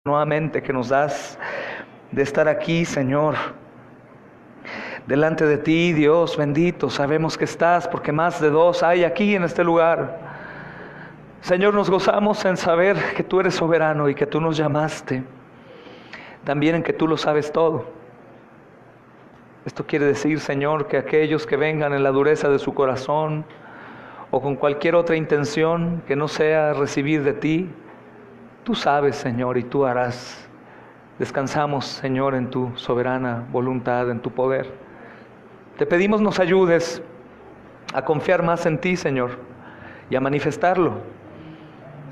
nuevamente que nos das de estar aquí, Señor, delante de ti, Dios bendito. Sabemos que estás, porque más de dos hay aquí en este lugar. Señor, nos gozamos en saber que tú eres soberano y que tú nos llamaste, también en que tú lo sabes todo. Esto quiere decir, Señor, que aquellos que vengan en la dureza de su corazón o con cualquier otra intención que no sea recibir de ti, tú sabes, Señor, y tú harás. Descansamos, Señor, en tu soberana voluntad, en tu poder. Te pedimos nos ayudes a confiar más en ti, Señor, y a manifestarlo,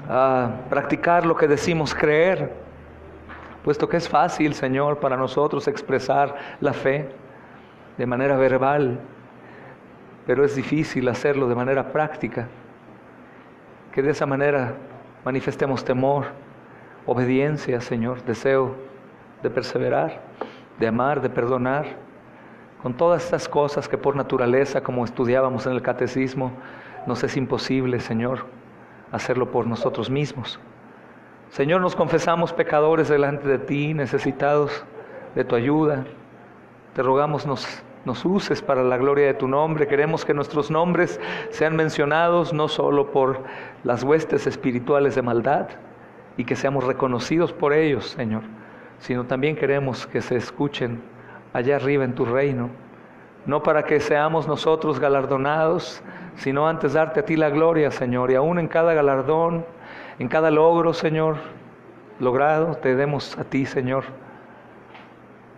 a practicar lo que decimos creer, puesto que es fácil, Señor, para nosotros expresar la fe de manera verbal, pero es difícil hacerlo de manera práctica. Que de esa manera manifestemos temor, obediencia, Señor, deseo de perseverar, de amar, de perdonar, con todas estas cosas que por naturaleza, como estudiábamos en el catecismo, nos es imposible, Señor, hacerlo por nosotros mismos. Señor, nos confesamos pecadores delante de ti, necesitados de tu ayuda. Te rogamos nos uses para la gloria de tu nombre. Queremos que nuestros nombres sean mencionados no solo por las huestes espirituales de maldad y que seamos reconocidos por ellos, Señor, sino también queremos que se escuchen allá arriba en tu reino, no para que seamos nosotros galardonados, sino antes darte a ti la gloria, Señor, y aún en cada galardón, en cada logro, Señor, logrado, te demos a ti, Señor,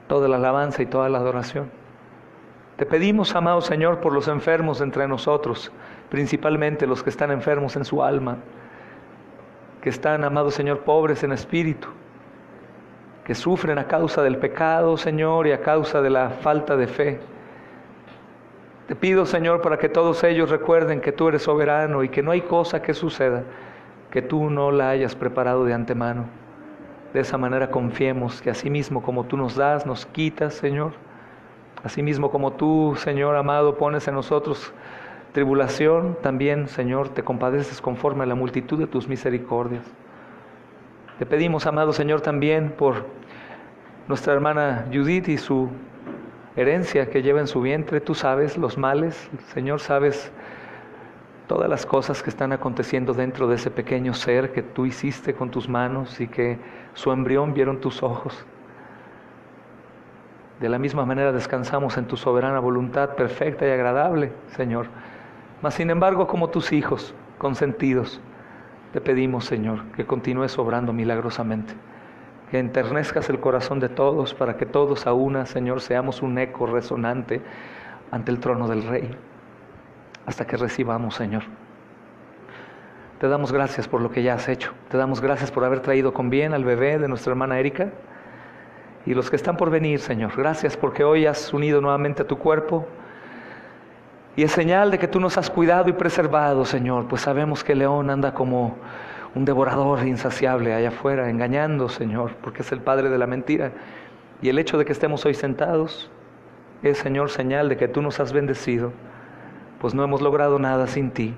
toda la alabanza y toda la adoración. Te pedimos, amado Señor, por los enfermos entre nosotros, principalmente los que están enfermos en su alma, que están, amado Señor, pobres en espíritu, que sufren a causa del pecado, Señor, y a causa de la falta de fe. Te pido, Señor, para que todos ellos recuerden que tú eres soberano y que no hay cosa que suceda que tú no la hayas preparado de antemano. De esa manera confiemos que así mismo como tú nos das, nos quitas, Señor. Así mismo como tú, Señor amado, pones en nosotros tribulación, también, Señor, te compadeces conforme a la multitud de tus misericordias. Te pedimos, amado Señor, también por nuestra hermana Judith y su herencia que lleva en su vientre. Tú sabes los males, Señor, sabes todas las cosas que están aconteciendo dentro de ese pequeño ser que tú hiciste con tus manos y que su embrión vieron tus ojos. De la misma manera descansamos en tu soberana voluntad perfecta y agradable, Señor. Mas sin embargo, como tus hijos consentidos, te pedimos, Señor, que continúes obrando milagrosamente, que enternezcas el corazón de todos para que todos a una, Señor, seamos un eco resonante ante el trono del Rey, hasta que recibamos, Señor. Te damos gracias por lo que ya has hecho. Te damos gracias por haber traído con bien al bebé de nuestra hermana Erika y los que están por venir, Señor. Gracias porque hoy has unido nuevamente a tu cuerpo y es señal de que tú nos has cuidado y preservado, Señor, pues sabemos que el león anda como un devorador insaciable allá afuera, engañando, Señor, porque es el padre de la mentira. Y el hecho de que estemos hoy sentados es, Señor, señal de que tú nos has bendecido, pues no hemos logrado nada sin ti.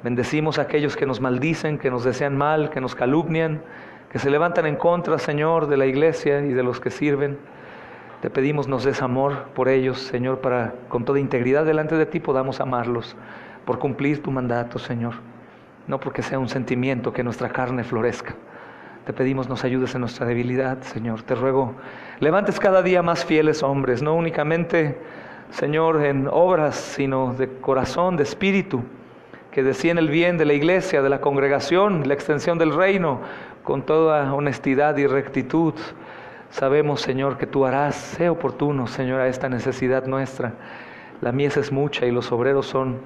Bendecimos a aquellos que nos maldicen, que nos desean mal, que nos calumnian, que se levantan en contra, Señor, de la iglesia y de los que sirven. Te pedimos nos des amor por ellos, Señor, para con toda integridad delante de ti podamos amarlos, por cumplir tu mandato, Señor. No porque sea un sentimiento que nuestra carne florezca. Te pedimos nos ayudes en nuestra debilidad, Señor. Te ruego, levantes cada día más fieles hombres, no únicamente, Señor, en obras, sino de corazón, de espíritu, que decían el bien de la iglesia, de la congregación, la extensión del reino, con toda honestidad y rectitud. Sabemos, Señor, que tú harás, sé oportuno, Señor, a esta necesidad nuestra. La mies es mucha y los obreros son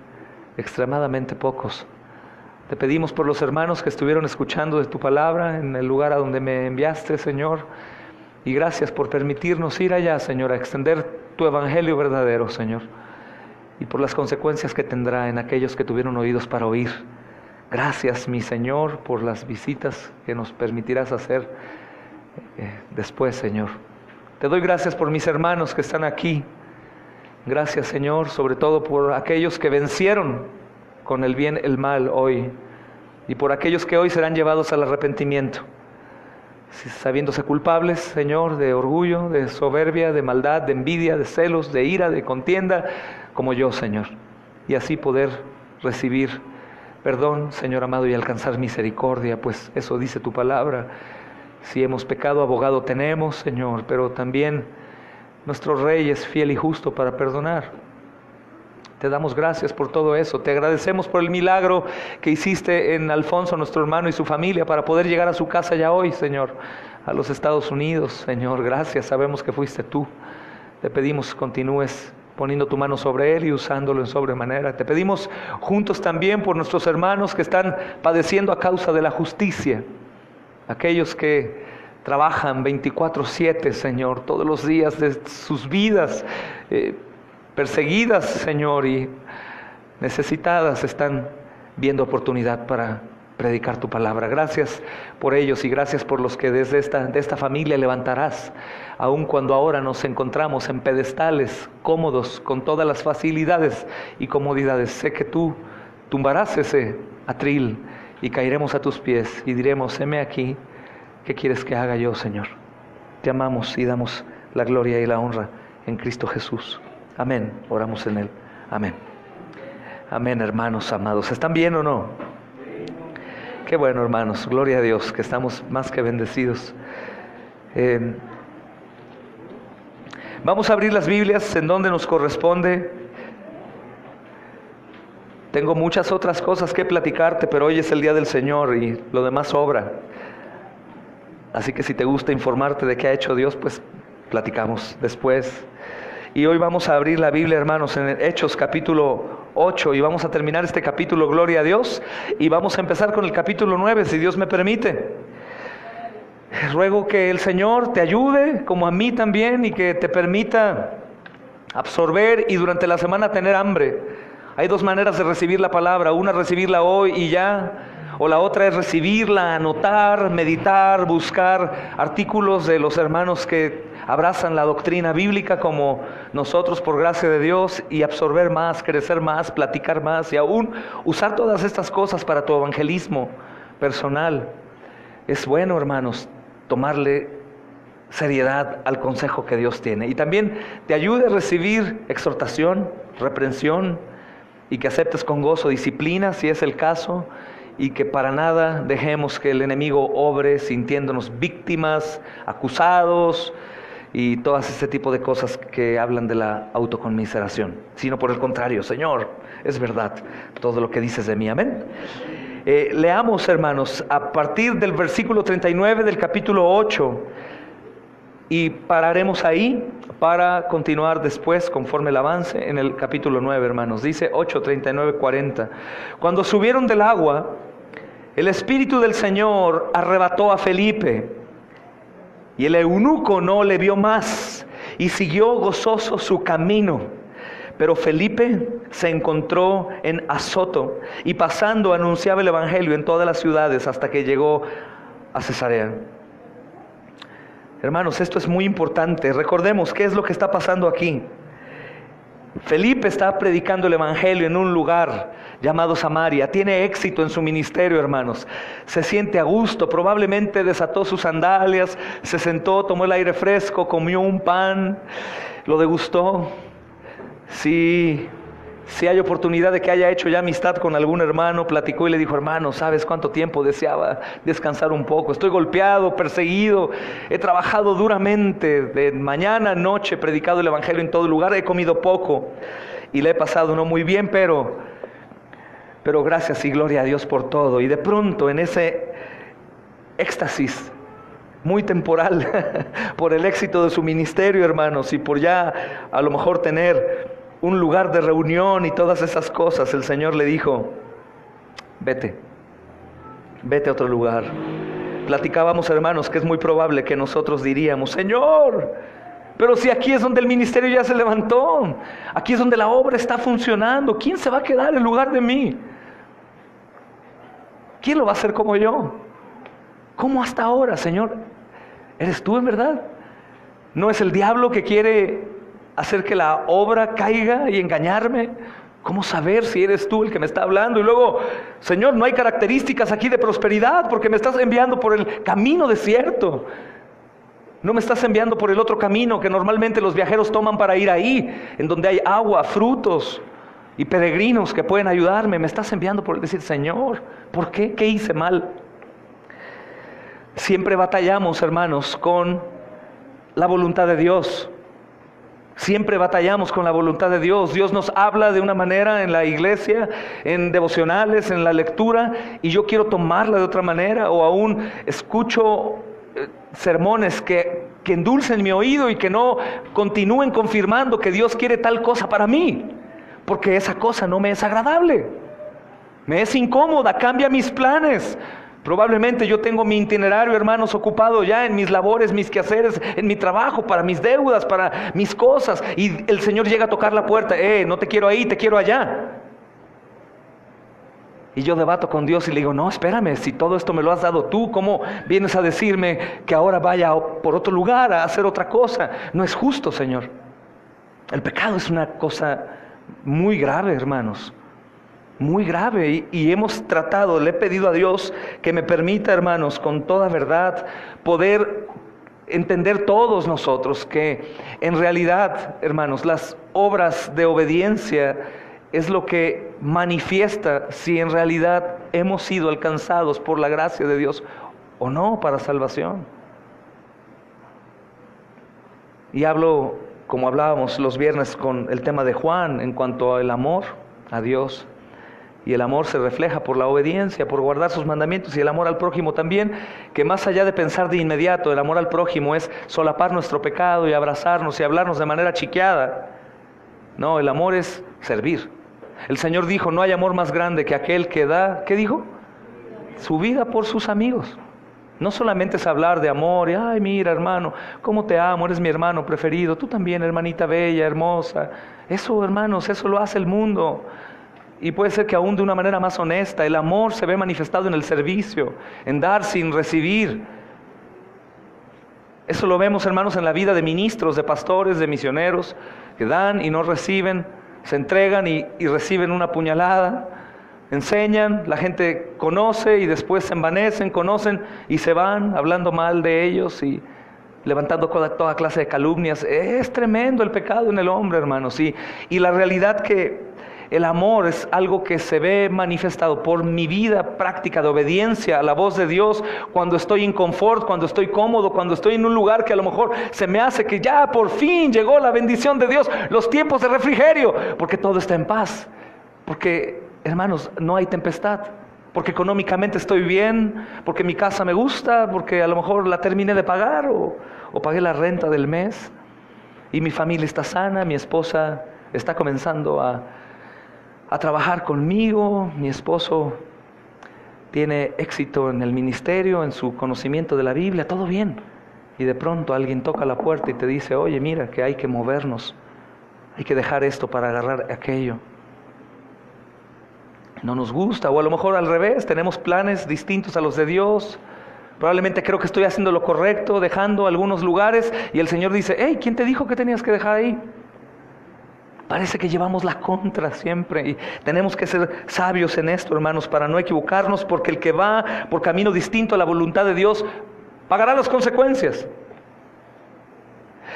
extremadamente pocos. Te pedimos por los hermanos que estuvieron escuchando de tu palabra en el lugar a donde me enviaste, Señor. Y gracias por permitirnos ir allá, Señor, a extender tu evangelio verdadero, Señor. Y por las consecuencias que tendrá en aquellos que tuvieron oídos para oír. Gracias, mi Señor, por las visitas que nos permitirás hacer después, Señor. Te doy gracias por mis hermanos que están aquí. Gracias, Señor, sobre todo por aquellos que vencieron con el bien el mal hoy y por aquellos que hoy serán llevados al arrepentimiento. sabiéndose culpables, Señor, de orgullo, de soberbia, de maldad, de envidia, de celos, de ira, de contienda, como yo, Señor. Y así poder recibir perdón, Señor amado, y alcanzar misericordia, pues eso dice tu palabra. Si hemos pecado, abogado tenemos, Señor, pero también nuestro Rey es fiel y justo para perdonar. Te damos gracias por todo eso. Te agradecemos por el milagro que hiciste en Alfonso, nuestro hermano, y su familia, para poder llegar a su casa ya hoy, Señor, a los Estados Unidos. Señor, gracias, sabemos que fuiste tú. Te pedimos continúes poniendo tu mano sobre él y usándolo en sobremanera. Te pedimos juntos también por nuestros hermanos que están padeciendo a causa de la justicia, aquellos que trabajan 24/7, Señor, todos los días de sus vidas, perseguidas, Señor, y necesitadas, están viendo oportunidad para predicar tu palabra. Gracias por ellos y gracias por los que desde esta familia levantarás, aun cuando ahora nos encontramos en pedestales cómodos, con todas las facilidades y comodidades. Sé que tú tumbarás ese atril y caeremos a tus pies y diremos: heme aquí, ¿qué quieres que haga yo, Señor? Te amamos y damos la gloria y la honra en Cristo Jesús. Amén. Oramos en Él. Amén. Amén, hermanos amados. ¿Están bien o no? Qué bueno, hermanos. Gloria a Dios, que estamos más que bendecidos. Vamos a abrir las Biblias en donde nos corresponde. Tengo muchas otras cosas que platicarte, pero hoy es el día del Señor y lo demás sobra. Así que si te gusta informarte de qué ha hecho Dios, pues platicamos después. Y hoy vamos a abrir la Biblia, hermanos, en Hechos capítulo 8 y vamos a terminar este capítulo, gloria a Dios, y vamos a empezar con el capítulo 9, si Dios me permite. Ruego que el Señor te ayude, como a mí también, y que te permita absorber y durante la semana tener hambre. Hay dos maneras de recibir la palabra: una recibirla hoy y ya, o la otra es recibirla, anotar, meditar, buscar artículos de los hermanos que abrazan la doctrina bíblica como nosotros por gracia de Dios, y absorber más, crecer más, platicar más y aún usar todas estas cosas para tu evangelismo personal. Es bueno, hermanos, tomarle seriedad al consejo que Dios tiene, y también te ayude a recibir exhortación, reprensión, y que aceptes con gozo disciplina si es el caso, y que para nada dejemos que el enemigo obre sintiéndonos víctimas, acusados y todas este tipo de cosas que hablan de la autoconmiseración, sino por el contrario: Señor, es verdad todo lo que dices de mí. Amén. Leamos, hermanos, a partir del versículo 39 del capítulo 8 y pararemos ahí para continuar después conforme el avance en el capítulo 9, hermanos. Dice 8, 39, 40. Cuando subieron del agua, el Espíritu del Señor arrebató a Felipe, y el eunuco no le vio más y siguió gozoso su camino. Pero Felipe se encontró en Azoto y pasando anunciaba el evangelio en todas las ciudades hasta que llegó a Cesarea. Hermanos, esto es muy importante. Recordemos qué es lo que está pasando aquí. Felipe está predicando el evangelio en un lugar llamado Samaria. Tiene éxito en su ministerio, hermanos. Se siente a gusto. Probablemente desató sus sandalias, se sentó, tomó el aire fresco, comió un pan, lo degustó. Si hay oportunidad de que haya hecho ya amistad con algún hermano, platicó y le dijo: hermano, ¿sabes cuánto tiempo deseaba descansar un poco? Estoy golpeado, perseguido, he trabajado duramente de mañana a noche, predicado el evangelio en todo lugar, he comido poco y le he pasado no muy bien, pero gracias y gloria a Dios por todo. Y de pronto, en ese éxtasis muy temporal por el éxito de su ministerio, hermanos, y por ya a lo mejor tener un lugar de reunión y todas esas cosas, el Señor le dijo: vete a otro lugar. Platicábamos, hermanos, que es muy probable que nosotros diríamos: Señor, pero si aquí es donde el ministerio ya se levantó, aquí es donde la obra está funcionando, ¿quién se va a quedar en lugar de mí? ¿Quién lo va a hacer como yo? ¿Cómo hasta ahora, Señor? ¿Eres tú en verdad? ¿No es el diablo que quiere hacer que la obra caiga y engañarme? ¿Cómo saber si eres tú el que me está hablando? Y luego, Señor, no hay características aquí de prosperidad porque me estás enviando por el camino desierto. No me estás enviando por el otro camino que normalmente los viajeros toman para ir ahí, en donde hay agua, frutos y peregrinos que pueden ayudarme. Me estás enviando por decir, Señor, ¿por qué? ¿Qué hice mal? Siempre batallamos, hermanos, con la voluntad de Dios. Siempre batallamos con la voluntad de Dios. Dios nos habla de una manera en la iglesia, en devocionales, en la lectura, y yo quiero tomarla de otra manera, o aún escucho sermones que endulcen mi oído y que no continúen confirmando que Dios quiere tal cosa para mí, porque esa cosa no me es agradable, me es incómoda, cambia mis planes. Probablemente yo tengo mi itinerario, hermanos, ocupado ya en mis labores, mis quehaceres, en mi trabajo, para mis deudas, para mis cosas, y el Señor llega a tocar la puerta, no te quiero ahí, te quiero allá. Y yo debato con Dios y le digo, no, espérame, si todo esto me lo has dado tú, ¿cómo vienes a decirme que ahora vaya por otro lugar a hacer otra cosa? No es justo, Señor. El pecado es una cosa muy grave, hermanos, muy grave, y hemos tratado, le he pedido a Dios que me permita, hermanos, con toda verdad, poder entender todos nosotros que en realidad, hermanos, las obras de obediencia es lo que manifiesta si en realidad hemos sido alcanzados por la gracia de Dios o no para salvación. Y hablo, como hablábamos los viernes con el tema de Juan, en cuanto al amor a Dios. Y el amor se refleja por la obediencia, por guardar sus mandamientos, y el amor al prójimo también, que más allá de pensar de inmediato, el amor al prójimo es solapar nuestro pecado y abrazarnos y hablarnos de manera chiqueada. No, el amor es servir. El Señor dijo, no hay amor más grande que aquel que da, ¿qué dijo? Su vida por sus amigos. No solamente es hablar de amor, y ay, mira, hermano, cómo te amo, eres mi hermano preferido, tú también, hermanita bella, hermosa. Eso, hermanos, eso lo hace el mundo. Y puede ser que aún de una manera más honesta. El amor se ve manifestado en el servicio, en dar sin recibir. Eso lo vemos, hermanos, en la vida de ministros, de pastores, de misioneros, que dan y no reciben, se entregan y reciben una puñalada, enseñan, la gente conoce y después se envanecen, conocen y se van hablando mal de ellos y levantando toda clase de calumnias. Es tremendo el pecado en el hombre, hermanos, y la realidad que el amor es algo que se ve manifestado por mi vida práctica de obediencia a la voz de Dios, cuando estoy en confort, cuando estoy cómodo, cuando estoy en un lugar que a lo mejor se me hace que ya por fin llegó la bendición de Dios, los tiempos de refrigerio, porque todo está en paz, porque, hermanos, no hay tempestad, porque económicamente estoy bien, porque mi casa me gusta, porque a lo mejor la terminé de pagar o pagué la renta del mes, y mi familia está sana, mi esposa está comenzando a trabajar conmigo, mi esposo tiene éxito en el ministerio, en su conocimiento de la Biblia, todo bien. Y de pronto alguien toca la puerta y te dice, oye, mira que hay que movernos, hay que dejar esto para agarrar aquello. No nos gusta, o a lo mejor al revés, tenemos planes distintos a los de Dios. Probablemente creo que estoy haciendo lo correcto, dejando algunos lugares, y el Señor dice, hey, ¿quién te dijo que tenías que dejar ahí? Parece que llevamos la contra siempre y tenemos que ser sabios en esto, hermanos, para no equivocarnos, porque el que va por camino distinto a la voluntad de Dios pagará las consecuencias.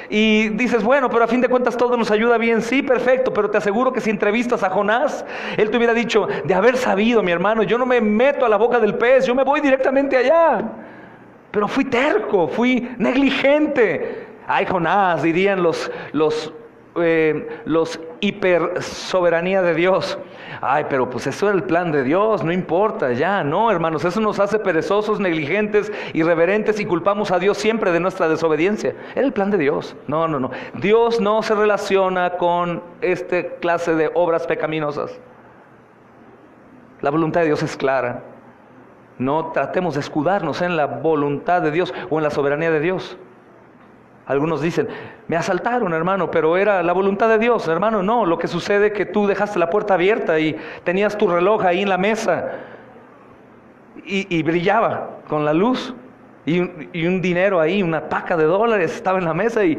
Y dices, bueno, pero a fin de cuentas todo nos ayuda bien. Sí, perfecto, pero te aseguro que si entrevistas a Jonás, él te hubiera dicho, de haber sabido, mi hermano, yo no me meto a la boca del pez, yo me voy directamente allá. Pero fui terco, fui negligente. Ay, Jonás, dirían los hiper soberanía de Dios. Ay, pero pues eso era el plan de Dios, no importa, ya, no, hermanos, eso nos hace perezosos, negligentes, irreverentes, y culpamos a Dios siempre de nuestra desobediencia. Era el plan de Dios. No. Dios no se relaciona con esta clase de obras pecaminosas. La voluntad de Dios es clara. No tratemos de escudarnos en la voluntad de Dios o en la soberanía de Dios. Algunos dicen, me asaltaron, hermano, pero era la voluntad de Dios. Hermano, no, lo que sucede es que tú dejaste la puerta abierta y tenías tu reloj ahí en la mesa y brillaba con la luz y un dinero ahí, una paca de dólares estaba en la mesa, y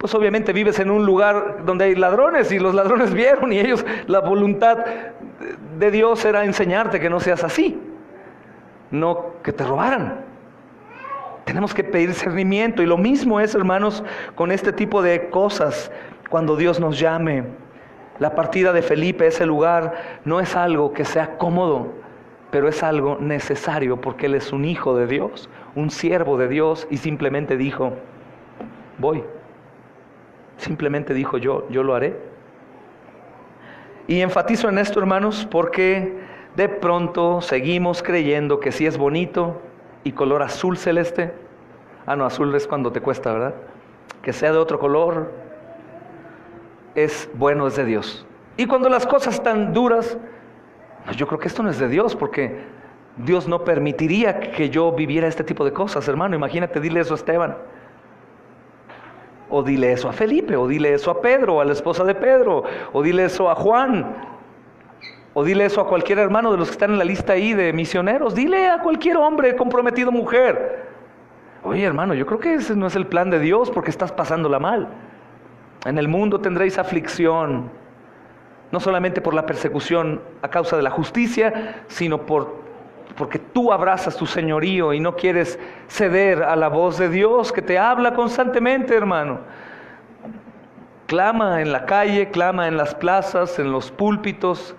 pues obviamente vives en un lugar donde hay ladrones y los ladrones vieron y ellos, la voluntad de Dios era enseñarte que no seas así, no que te robaran. Tenemos que pedir discernimiento y lo mismo es, hermanos, con este tipo de cosas cuando Dios nos llame. La partida de Felipe a ese lugar no es algo que sea cómodo, pero es algo necesario porque él es un hijo de Dios, un siervo de Dios y simplemente dijo, voy. Simplemente dijo yo lo haré. Y enfatizo en esto, hermanos, porque de pronto seguimos creyendo que si es bonito y color azul celeste, no, azul es cuando te cuesta, ¿verdad? Que sea de otro color, es bueno, es de Dios. Y cuando las cosas están duras, yo creo que esto no es de Dios, porque Dios no permitiría que yo viviera este tipo de cosas, hermano. Imagínate, dile eso a Esteban. O dile eso a Felipe, o dile eso a Pedro, o a la esposa de Pedro, o dile eso a Juan, o dile eso a cualquier hermano de los que están en la lista ahí de misioneros. Dile a cualquier hombre comprometido, mujer. Oye, hermano, yo creo que ese no es el plan de Dios porque estás pasándola mal. En el mundo tendréis aflicción, no solamente por la persecución a causa de la justicia, sino porque tú abrazas tu señorío y no quieres ceder a la voz de Dios que te habla constantemente, hermano. Clama en la calle, clama en las plazas, en los púlpitos,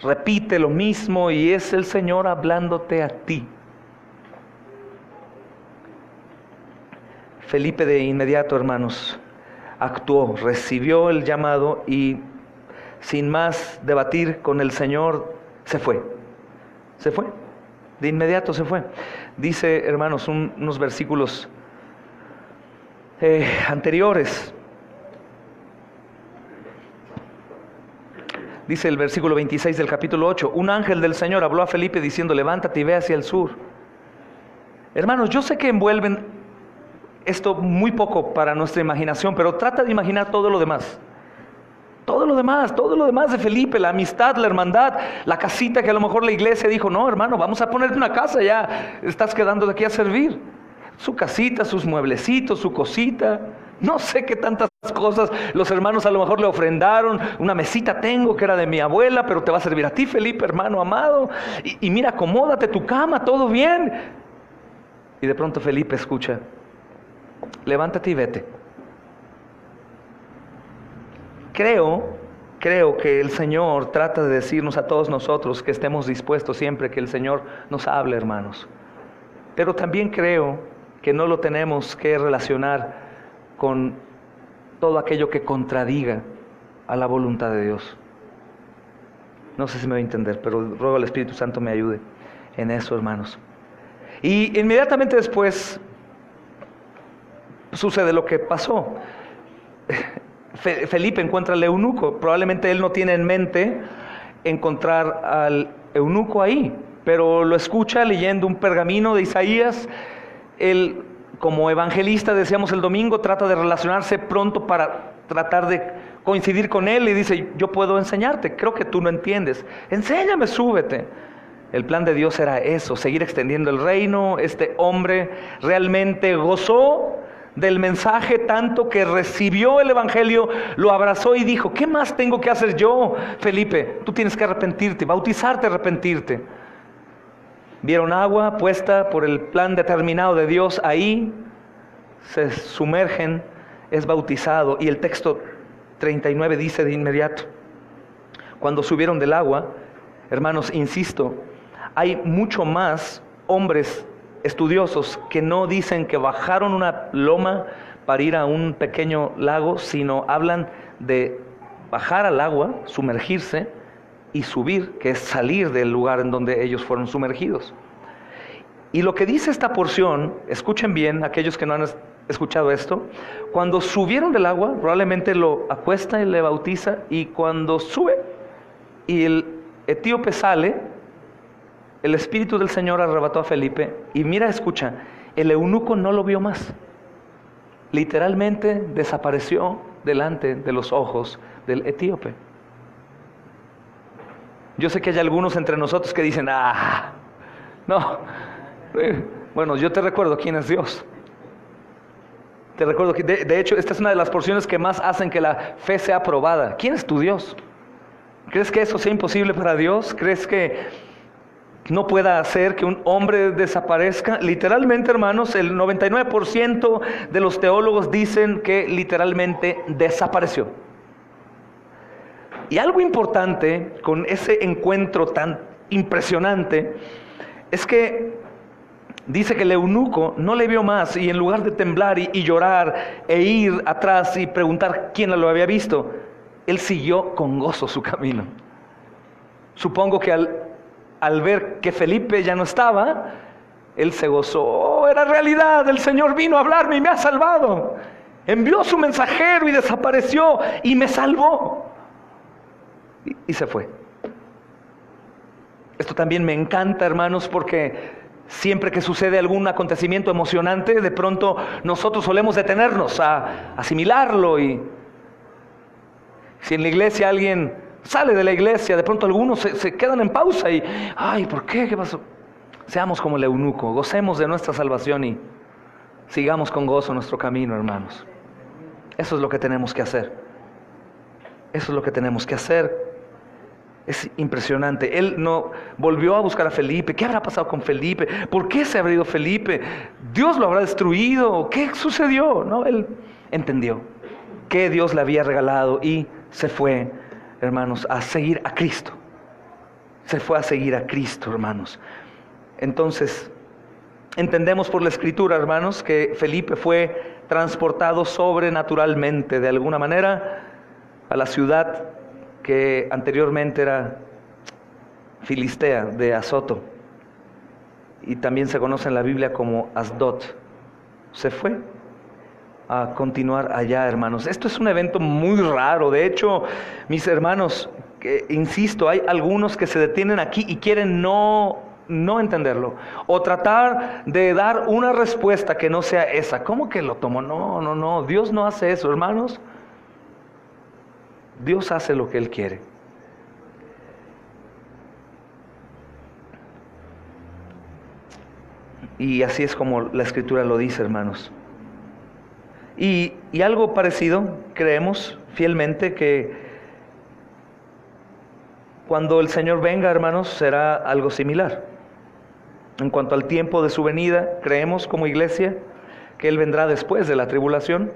repite lo mismo y es el Señor hablándote a ti. Felipe de inmediato, hermanos, actuó, recibió el llamado y sin más debatir con el Señor, se fue. De inmediato se fue. Dice, hermanos, unos versículos anteriores. Dice el versículo 26 del capítulo 8, un ángel del Señor habló a Felipe diciendo, levántate y ve hacia el sur. Hermanos, yo sé que envuelven esto muy poco para nuestra imaginación, pero trata de imaginar todo lo demás. Todo lo demás de Felipe, la amistad, la hermandad, la casita que a lo mejor la iglesia dijo, no, hermano, vamos a ponerte una casa, ya estás quedando de aquí a servir. Su casita, sus mueblecitos, su cosita, no sé qué tantas cosas. Los hermanos a lo mejor le ofrendaron, una mesita tengo que era de mi abuela, pero te va a servir a ti, Felipe, hermano amado. Y mira, acomódate tu cama, todo bien. Y de pronto Felipe escucha, levántate y vete. Creo que el Señor trata de decirnos a todos nosotros que estemos dispuestos siempre que el Señor nos hable, hermanos. Pero también creo que no lo tenemos que relacionar con todo aquello que contradiga a la voluntad de Dios. No sé si me voy a entender, pero ruego al Espíritu Santo me ayude en eso, hermanos. Y inmediatamente después sucede lo que pasó. Felipe encuentra al eunuco. Probablemente él no tiene en mente encontrar al eunuco ahí, pero lo escucha leyendo un pergamino de Isaías. Él, como evangelista, decíamos el domingo, trata de relacionarse pronto para tratar de coincidir con él y dice, yo puedo enseñarte, creo que tú no entiendes, enséñame, súbete. El plan de Dios era eso, seguir extendiendo el reino. Este hombre realmente gozó del mensaje tanto que recibió el evangelio, lo abrazó y dijo, ¿qué más tengo que hacer yo, Felipe? Tú tienes que arrepentirte, bautizarte, arrepentirte. Vieron agua puesta por el plan determinado de Dios ahí, se sumergen, es bautizado. Y el texto 39 dice de inmediato, cuando subieron del agua, hermanos, insisto, hay mucho más hombres estudiosos que no dicen que bajaron una loma para ir a un pequeño lago, sino hablan de bajar al agua, sumergirse y subir, que es salir del lugar en donde ellos fueron sumergidos. Y lo que dice esta porción, escuchen bien aquellos que no han escuchado esto, cuando subieron del agua, probablemente lo acuesta y le bautiza, y cuando sube y el etíope sale, el Espíritu del Señor arrebató a Felipe y mira, escucha, el eunuco no lo vio más. Literalmente desapareció delante de los ojos del etíope. Yo sé que hay algunos entre nosotros que dicen, no, bueno, yo te recuerdo quién es Dios. Te recuerdo que de hecho esta es una de las porciones que más hacen que la fe sea probada. ¿Quién es tu Dios? ¿Crees que eso sea imposible para Dios? ¿Crees que no pueda hacer que un hombre desaparezca? Literalmente, hermanos, el 99% de los teólogos dicen que literalmente desapareció. Y algo importante con ese encuentro tan impresionante es que dice que el eunuco no le vio más, y en lugar de temblar y llorar e ir atrás y preguntar quién lo había visto, él siguió con gozo su camino. Supongo que al ver que Felipe ya no estaba, él se gozó. Oh, era realidad, el Señor vino a hablarme y me ha salvado. Envió su mensajero y desapareció y me salvó. Y se fue. Esto también me encanta, hermanos, porque siempre que sucede algún acontecimiento emocionante, de pronto nosotros solemos detenernos a asimilarlo. Y si en la iglesia alguien sale de la iglesia, de pronto algunos se quedan en pausa y, ay, ¿por qué? ¿Qué pasó? Seamos como el eunuco, gocemos de nuestra salvación y sigamos con gozo nuestro camino, hermanos. Eso es lo que tenemos que hacer. Eso es lo que tenemos que hacer. Es impresionante. Él no volvió a buscar a Felipe. ¿Qué habrá pasado con Felipe? ¿Por qué se habrá ido Felipe? ¿Dios lo habrá destruido? ¿Qué sucedió? No, él entendió que Dios le había regalado y se fue, hermanos, a seguir a Cristo. Se fue a seguir a Cristo, hermanos. Entonces, entendemos por la Escritura, hermanos, que Felipe fue transportado sobrenaturalmente, de alguna manera, a la ciudad que anteriormente era filistea, de Azoto, y también se conoce en la Biblia como Asdod. Se fue a continuar allá, hermanos. Esto es un evento muy raro. De hecho, mis hermanos, insisto, hay algunos que se detienen aquí y quieren no entenderlo, o tratar de dar una respuesta que no sea esa. ¿Cómo que lo tomó? No, Dios no hace eso, hermanos. Dios hace lo que Él quiere. Y así es como la Escritura lo dice, hermanos. Y algo parecido, creemos fielmente que cuando el Señor venga, hermanos, será algo similar. En cuanto al tiempo de su venida, creemos como iglesia que Él vendrá después de la tribulación.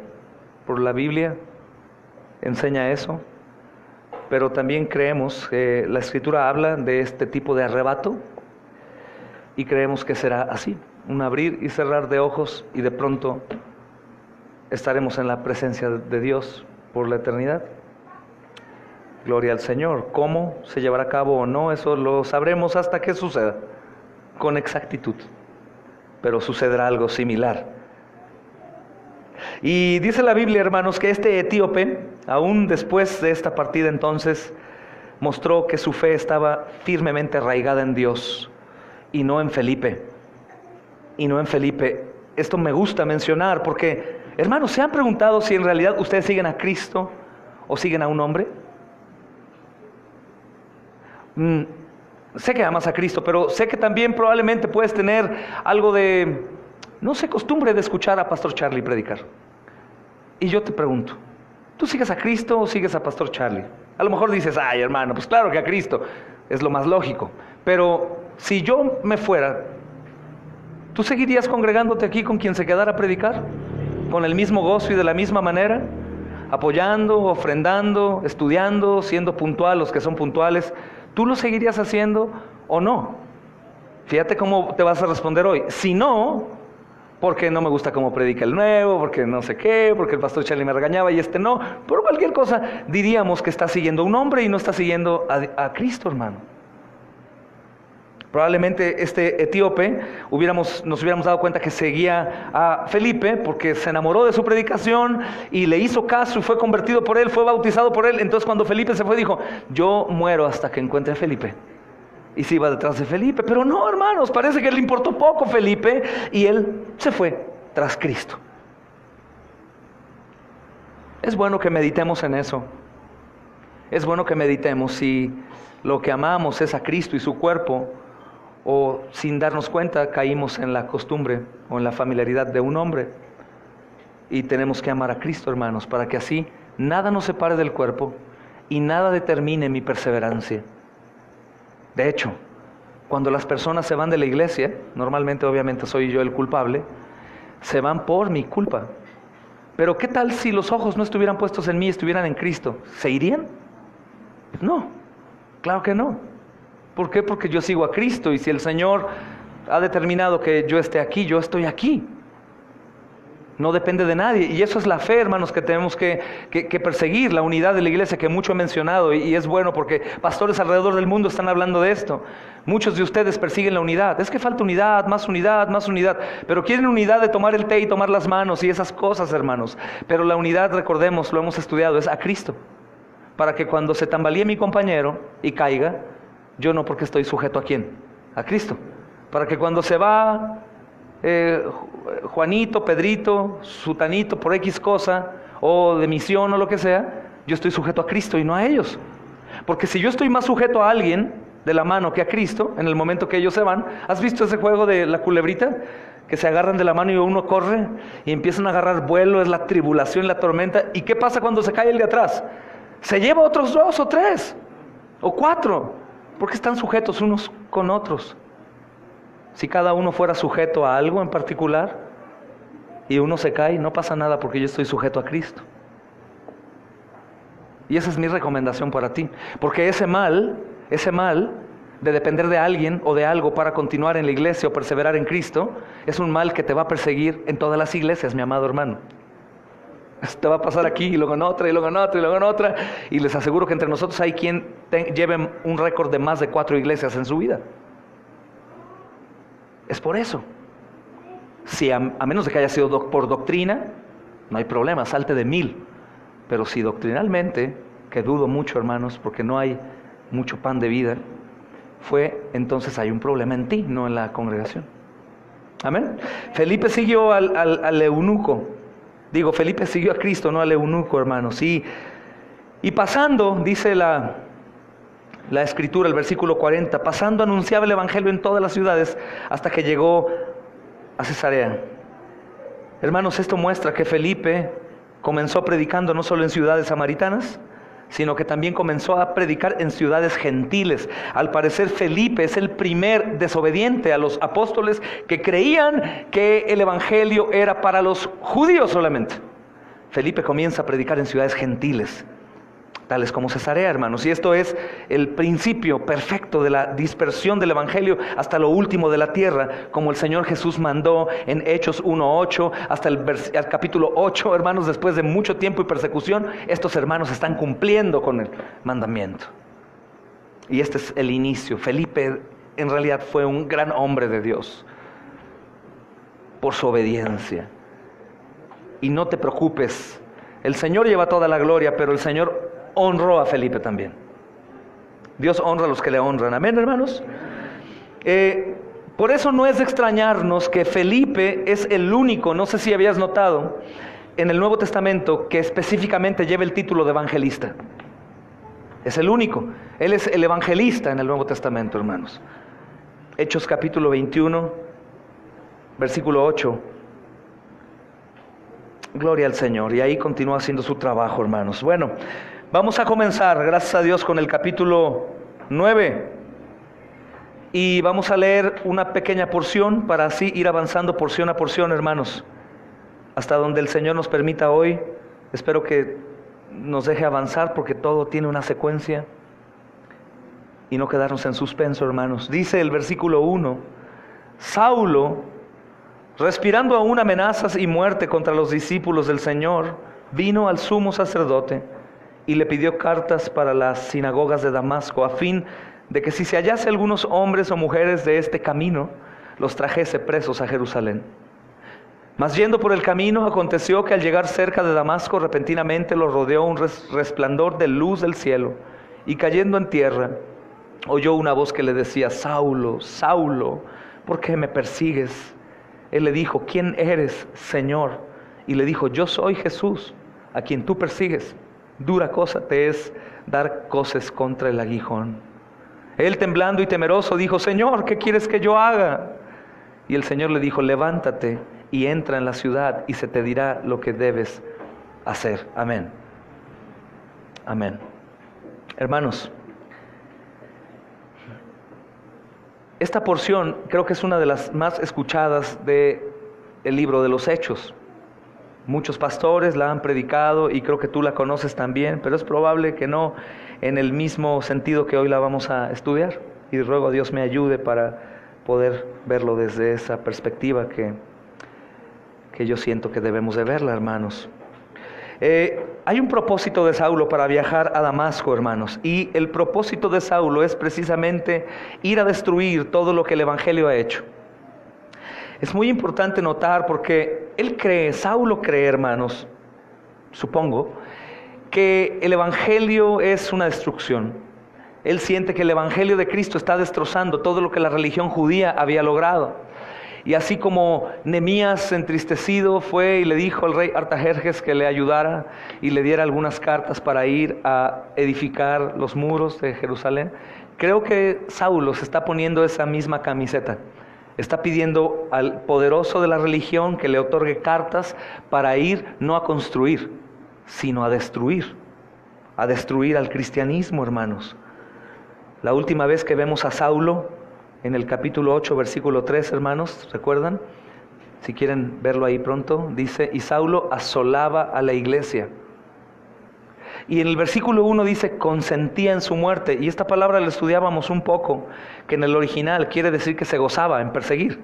Por la Biblia enseña eso. Pero también creemos que la Escritura habla de este tipo de arrebato, y creemos que será así, un abrir y cerrar de ojos, y de pronto estaremos en la presencia de Dios por la eternidad. Gloria al Señor. ¿Cómo se llevará a cabo o no? Eso lo sabremos hasta que suceda con exactitud, pero sucederá algo similar. Y dice la Biblia, hermanos, que este etíope, aún después de esta partida, entonces mostró que su fe estaba firmemente arraigada en Dios y no en Felipe. Esto me gusta mencionar porque, hermanos, ¿se han preguntado si en realidad ustedes siguen a Cristo o siguen a un hombre? Sé que amas a Cristo, pero sé que también probablemente puedes tener algo de, no sé, costumbre de escuchar a Pastor Charlie predicar. Y yo te pregunto, ¿tú sigues a Cristo o sigues a Pastor Charlie? A lo mejor dices, ay, hermano, pues claro que a Cristo, es lo más lógico. Pero si yo me fuera, ¿tú seguirías congregándote aquí con quien se quedara a predicar? ¿Con el mismo gozo y de la misma manera? Apoyando, ofrendando, estudiando, siendo puntual, los que son puntuales. ¿Tú lo seguirías haciendo o no? Fíjate cómo te vas a responder hoy. Si no, porque no me gusta cómo predica el nuevo, porque no sé qué, porque el pastor Charlie me regañaba y este no, por cualquier cosa, diríamos que está siguiendo a un hombre y no está siguiendo a Cristo, hermano. Probablemente este etíope nos hubiéramos dado cuenta que seguía a Felipe porque se enamoró de su predicación y le hizo caso y fue convertido por él, fue bautizado por él. Entonces cuando Felipe se fue dijo, yo muero hasta que encuentre a Felipe. Y se iba detrás de Felipe. Pero no, hermanos, parece que le importó poco Felipe y él se fue tras Cristo. Es bueno que meditemos en eso. Es bueno que meditemos si lo que amamos es a Cristo y su cuerpo, o sin darnos cuenta caímos en la costumbre o en la familiaridad de un hombre. Y tenemos que amar a Cristo, hermanos, para que así nada nos separe del cuerpo y nada determine mi perseverancia. De hecho, cuando las personas se van de la iglesia, normalmente obviamente soy yo el culpable, se van por mi culpa. Pero ¿qué tal si los ojos no estuvieran puestos en mí, estuvieran en Cristo? ¿Se irían? No, claro que no. ¿Por qué? Porque yo sigo a Cristo, y si el Señor ha determinado que yo esté aquí, yo estoy aquí. No depende de nadie, y eso es la fe, hermanos, que tenemos que perseguir, la unidad de la iglesia, que mucho he mencionado, y es bueno porque pastores alrededor del mundo están hablando de esto. Muchos de ustedes persiguen la unidad. Es que falta unidad, más unidad, más unidad, pero quieren unidad de tomar el té y tomar las manos y esas cosas, hermanos. Pero la unidad, recordemos, lo hemos estudiado, es a Cristo, para que cuando se tambalee mi compañero y caiga, yo no, porque estoy sujeto ¿a quién? A Cristo. Para que cuando se va Juanito, Pedrito, Sutanito, por X cosa, o de misión o lo que sea, yo estoy sujeto a Cristo y no a ellos. Porque si yo estoy más sujeto a alguien de la mano que a Cristo, en el momento que ellos se van, ¿has visto ese juego de la culebrita? Que se agarran de la mano y uno corre y empiezan a agarrar vuelo, es la tribulación, la tormenta. ¿Y qué pasa cuando se cae el de atrás? Se lleva otros 2 o 3 o 4, porque están sujetos unos con otros. Si cada uno fuera sujeto a algo en particular y uno se cae, no pasa nada, porque yo estoy sujeto a Cristo. Y esa es mi recomendación para ti, porque ese mal de depender de alguien o de algo para continuar en la iglesia o perseverar en Cristo, es un mal que te va a perseguir en todas las iglesias, mi amado hermano. Te va a pasar aquí, y luego en otra, y luego en otra, y luego en otra, y les aseguro que entre nosotros hay quien lleve un récord de más de 4 iglesias en su vida. Es por eso. Si a menos de que haya sido por doctrina, no hay problema, salte de 1000. Pero si doctrinalmente, que dudo mucho, hermanos, porque no hay mucho pan de vida, entonces hay un problema en ti, no en la congregación. Amén. Felipe siguió al eunuco. Felipe siguió a Cristo, no al eunuco, hermanos. Y pasando, dice la escritura, el versículo 40, pasando anunciaba el evangelio en todas las ciudades hasta que llegó a Cesarea. Hermanos, esto muestra que Felipe comenzó predicando no solo en ciudades samaritanas, sino que también comenzó a predicar en ciudades gentiles. Al parecer Felipe es el primer desobediente a los apóstoles que creían que el evangelio era para los judíos solamente. Felipe comienza a predicar en ciudades gentiles, tales como Cesarea, hermanos, y esto es el principio perfecto de la dispersión del evangelio hasta lo último de la tierra, como el Señor Jesús mandó en Hechos 1:8 hasta el capítulo 8, hermanos. Después de mucho tiempo y persecución, estos hermanos están cumpliendo con el mandamiento, y este es el inicio. Felipe en realidad fue un gran hombre de Dios por su obediencia. Y no te preocupes, el Señor lleva toda la gloria, pero el Señor honró a Felipe también. Dios honra a los que le honran. Amén, hermanos. Por eso no es de extrañarnos que Felipe es el único, no sé si habías notado, en el Nuevo Testamento que específicamente lleva el título de evangelista. Es el único. Él es el evangelista en el Nuevo Testamento, hermanos. Hechos capítulo 21, versículo 8. Gloria al Señor. Y ahí continúa haciendo su trabajo, hermanos. Bueno, vamos a comenzar, gracias a Dios, con el capítulo 9. Y vamos a leer una pequeña porción para así ir avanzando porción a porción, hermanos, hasta donde el Señor nos permita hoy. Espero que nos deje avanzar, porque todo tiene una secuencia, y no quedarnos en suspenso, hermanos. Dice el versículo 1: Saulo, respirando aún amenazas y muerte contra los discípulos del Señor, vino al sumo sacerdote y le pidió cartas para las sinagogas de Damasco, a fin de que si se hallase algunos hombres o mujeres de este camino, los trajese presos a Jerusalén. Mas yendo por el camino, aconteció que al llegar cerca de Damasco, repentinamente lo rodeó un resplandor de luz del cielo, y cayendo en tierra, oyó una voz que le decía: Saulo, Saulo, ¿por qué me persigues? Él le dijo: ¿quién eres, Señor? Y le dijo: yo soy Jesús, a quien tú persigues. Dura cosa te es dar coces contra el aguijón. Él, temblando y temeroso, dijo: Señor, ¿qué quieres que yo haga? Y el Señor le dijo: levántate y entra en la ciudad y se te dirá lo que debes hacer. Amén. Amén. Hermanos, esta porción creo que es una de las más escuchadas del libro de los Hechos. Muchos pastores la han predicado y creo que tú la conoces también, pero es probable que no en el mismo sentido que hoy la vamos a estudiar. Y ruego a Dios me ayude para poder verlo desde esa perspectiva que yo siento que debemos de verla, hermanos. Hay un propósito de Saulo para viajar a Damasco, hermanos, y el propósito de Saulo es precisamente ir a destruir todo lo que el Evangelio ha hecho. Es muy importante notar porque Saulo cree, hermanos, supongo, que el Evangelio es una destrucción. Él siente que el Evangelio de Cristo está destrozando todo lo que la religión judía había logrado. Y así como Nehemías, entristecido, fue y le dijo al rey Artajerjes que le ayudara y le diera algunas cartas para ir a edificar los muros de Jerusalén, creo que Saulo se está poniendo esa misma camiseta. Está pidiendo al poderoso de la religión que le otorgue cartas para ir no a construir, sino a destruir al cristianismo, hermanos. La última vez que vemos a Saulo, en el capítulo 8, versículo 3, hermanos, ¿recuerdan? Si quieren verlo ahí pronto, dice, y Saulo asolaba a la iglesia. Y en el versículo 1 dice, consentía en su muerte. Y esta palabra la estudiábamos un poco, que en el original quiere decir que se gozaba en perseguir.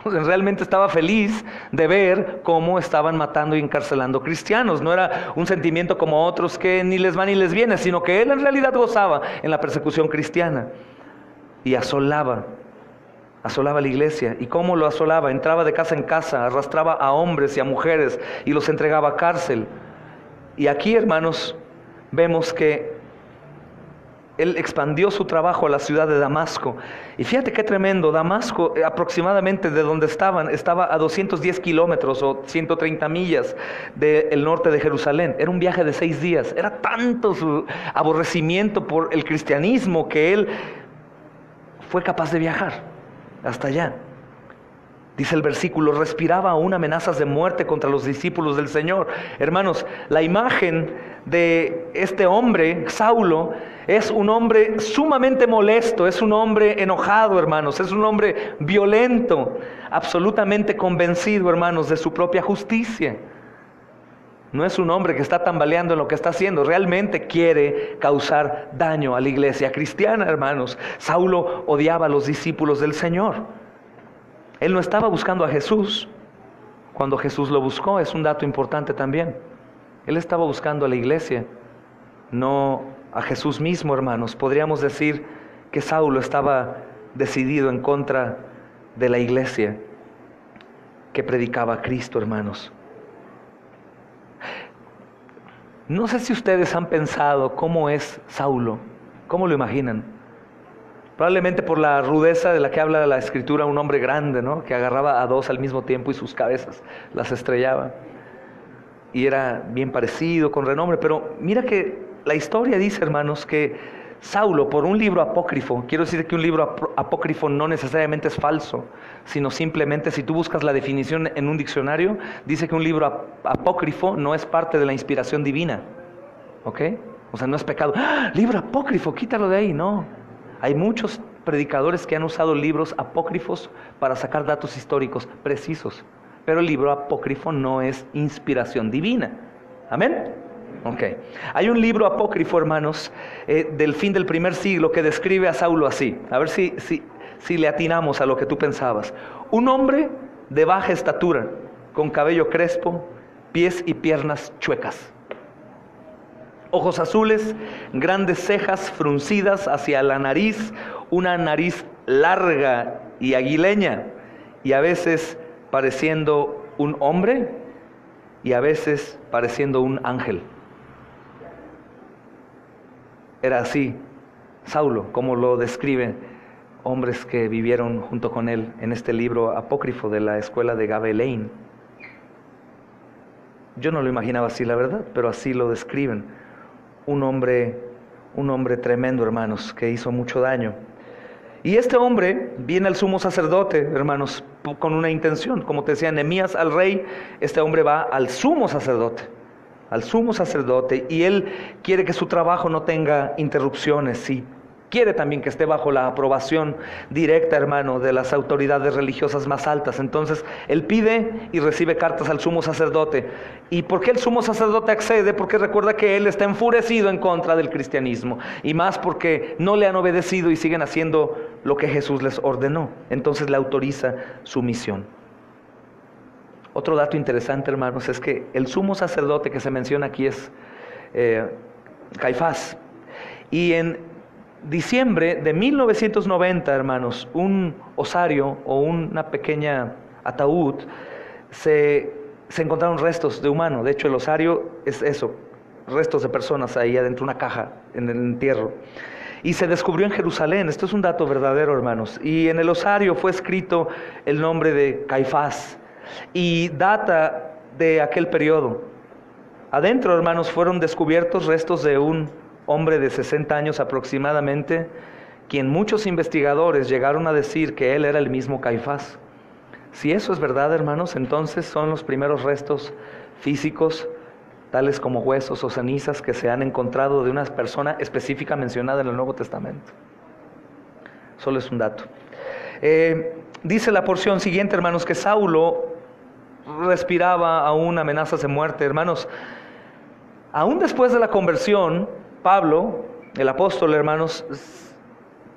Realmente estaba feliz de ver cómo estaban matando y encarcelando cristianos. No era un sentimiento como otros que ni les va ni les viene, sino que él en realidad gozaba en la persecución cristiana. Y asolaba la iglesia. ¿Y cómo lo asolaba? Entraba de casa en casa, arrastraba a hombres y a mujeres y los entregaba a cárcel. Y aquí, hermanos, vemos que él expandió su trabajo a la ciudad de Damasco. Y fíjate qué tremendo. Damasco, aproximadamente de donde estaba a 210 kilómetros o 130 millas del norte de Jerusalén. Era un viaje de 6 días. Era tanto su aborrecimiento por el cristianismo que él fue capaz de viajar hasta allá. Dice el versículo, respiraba aún amenazas de muerte contra los discípulos del Señor. Hermanos, la imagen de este hombre, Saulo, es un hombre sumamente molesto, es un hombre enojado, hermanos, es un hombre violento, absolutamente convencido, hermanos, de su propia justicia. No es un hombre que está tambaleando en lo que está haciendo, realmente quiere causar daño a la iglesia cristiana, hermanos. Saulo odiaba a los discípulos del Señor. Él no estaba buscando a Jesús cuando Jesús lo buscó, es un dato importante también. Él estaba buscando a la iglesia, no a Jesús mismo, hermanos. Podríamos decir que Saulo estaba decidido en contra de la iglesia que predicaba a Cristo, hermanos. No sé si ustedes han pensado cómo es Saulo, cómo lo imaginan. Probablemente por la rudeza de la que habla la Escritura, un hombre grande, ¿no? Que agarraba a 2 al mismo tiempo y sus cabezas las estrellaba. Y era bien parecido, con renombre. Pero mira que la historia dice, hermanos, que Saulo, por un libro apócrifo, quiero decir que un libro apócrifo no necesariamente es falso, sino simplemente si tú buscas la definición en un diccionario, dice que un libro apócrifo no es parte de la inspiración divina. ¿Ok? O sea, no es pecado. ¡Ah! Libro apócrifo, quítalo de ahí, no. Hay muchos predicadores que han usado libros apócrifos para sacar datos históricos precisos, pero el libro apócrifo no es inspiración divina. ¿Amén? Ok. Hay un libro apócrifo, hermanos, del fin del primer siglo que describe a Saulo así. A ver si le atinamos a lo que tú pensabas. Un hombre de baja estatura, con cabello crespo, pies y piernas chuecas. Ojos azules, grandes cejas fruncidas hacia la nariz, una nariz larga y aguileña, y a veces pareciendo un hombre y a veces pareciendo un ángel. Era así Saulo, como lo describen hombres que vivieron junto con él en este libro apócrifo de la escuela de Gabelén. Yo no lo imaginaba así, la verdad, pero así lo describen. Un hombre tremendo, hermanos, que hizo mucho daño. Y este hombre viene al sumo sacerdote, hermanos, con una intención. Como te decía, Nehemías al rey, este hombre va al sumo sacerdote, y él quiere que su trabajo no tenga interrupciones, sí. Quiere también que esté bajo la aprobación directa, hermano, de las autoridades religiosas más altas. Entonces, él pide y recibe cartas al sumo sacerdote. ¿Y por qué el sumo sacerdote accede? Porque recuerda que él está enfurecido en contra del cristianismo. Y más porque no le han obedecido y siguen haciendo lo que Jesús les ordenó. Entonces le autoriza su misión. Otro dato interesante, hermanos, es que el sumo sacerdote que se menciona aquí es Caifás. Y en diciembre de 1990, hermanos, un osario o una pequeña ataúd, se encontraron restos de humano. De hecho, el osario es eso, restos de personas ahí adentro, una caja en el entierro. Y se descubrió en Jerusalén. Esto es un dato verdadero, hermanos. Y en el osario fue escrito el nombre de Caifás y data de aquel periodo. Adentro, hermanos, fueron descubiertos restos de un hombre de 60 años aproximadamente, quien muchos investigadores llegaron a decir que él era el mismo Caifás. Si eso es verdad, hermanos, entonces son los primeros restos físicos, tales como huesos o cenizas, que se han encontrado de una persona específica mencionada en el Nuevo Testamento. Solo es un dato. Dice la porción siguiente, hermanos, que Saulo respiraba aún amenazas de muerte. Hermanos, aún después de la conversión, Pablo, el apóstol, hermanos,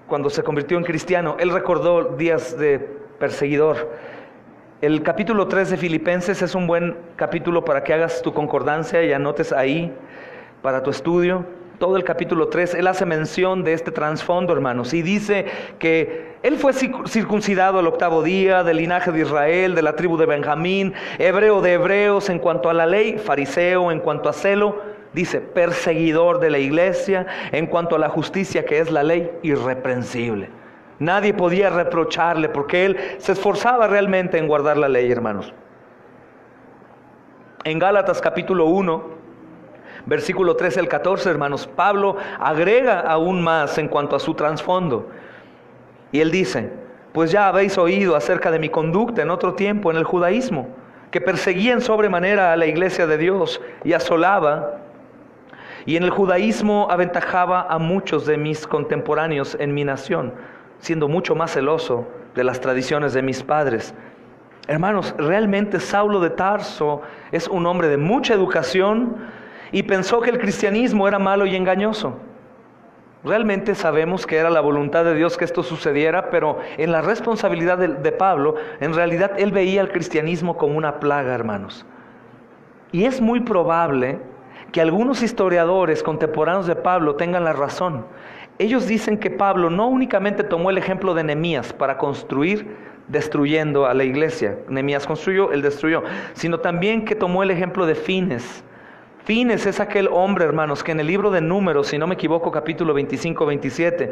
cuando se convirtió en cristiano, él recordó días de perseguidor. El capítulo 3 de Filipenses es un buen capítulo para que hagas tu concordancia y anotes ahí para tu estudio. Todo el capítulo 3, él hace mención de este trasfondo, hermanos, y dice que él fue circuncidado al 8º día, del linaje de Israel, de la tribu de Benjamín, hebreo de hebreos en cuanto a la ley, fariseo en cuanto a celo, dice, perseguidor de la iglesia, en cuanto a la justicia que es la ley, irreprensible. Nadie podía reprocharle porque él se esforzaba realmente en guardar la ley, hermanos. En Gálatas capítulo 1, versículo 13 al 14, hermanos, Pablo agrega aún más en cuanto a su trasfondo. Y él dice, pues ya habéis oído acerca de mi conducta en otro tiempo en el judaísmo, que perseguía en sobremanera a la iglesia de Dios y asolaba. Y en el judaísmo aventajaba a muchos de mis contemporáneos en mi nación, siendo mucho más celoso de las tradiciones de mis padres. Hermanos, realmente Saulo de Tarso es un hombre de mucha educación y pensó que el cristianismo era malo y engañoso. Realmente sabemos que era la voluntad de Dios que esto sucediera, pero en la responsabilidad de Pablo, en realidad él veía al cristianismo como una plaga, hermanos. Y es muy probable que algunos historiadores contemporáneos de Pablo tengan la razón. Ellos dicen que Pablo no únicamente tomó el ejemplo de Nehemías para construir destruyendo a la iglesia. Nehemías construyó, él destruyó. Sino también que tomó el ejemplo de Fines. Fines es aquel hombre, hermanos, que en el libro de Números, si no me equivoco, capítulo 25-27,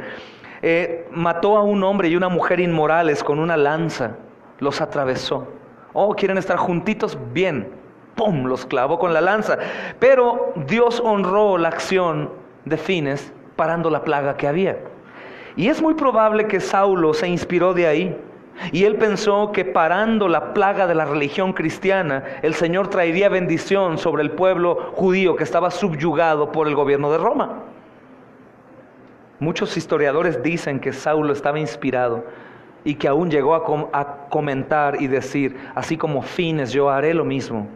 mató a un hombre y una mujer inmorales con una lanza. Los atravesó. Oh, ¿quieren estar juntitos? Bien. ¡Pum! Los clavó con la lanza. Pero Dios honró la acción de Fines parando la plaga que había. Y es muy probable que Saulo se inspiró de ahí. Y él pensó que parando la plaga de la religión cristiana, el Señor traería bendición sobre el pueblo judío que estaba subyugado por el gobierno de Roma. Muchos historiadores dicen que Saulo estaba inspirado y que aún llegó a comentar y decir, así como Fines, yo haré lo mismo.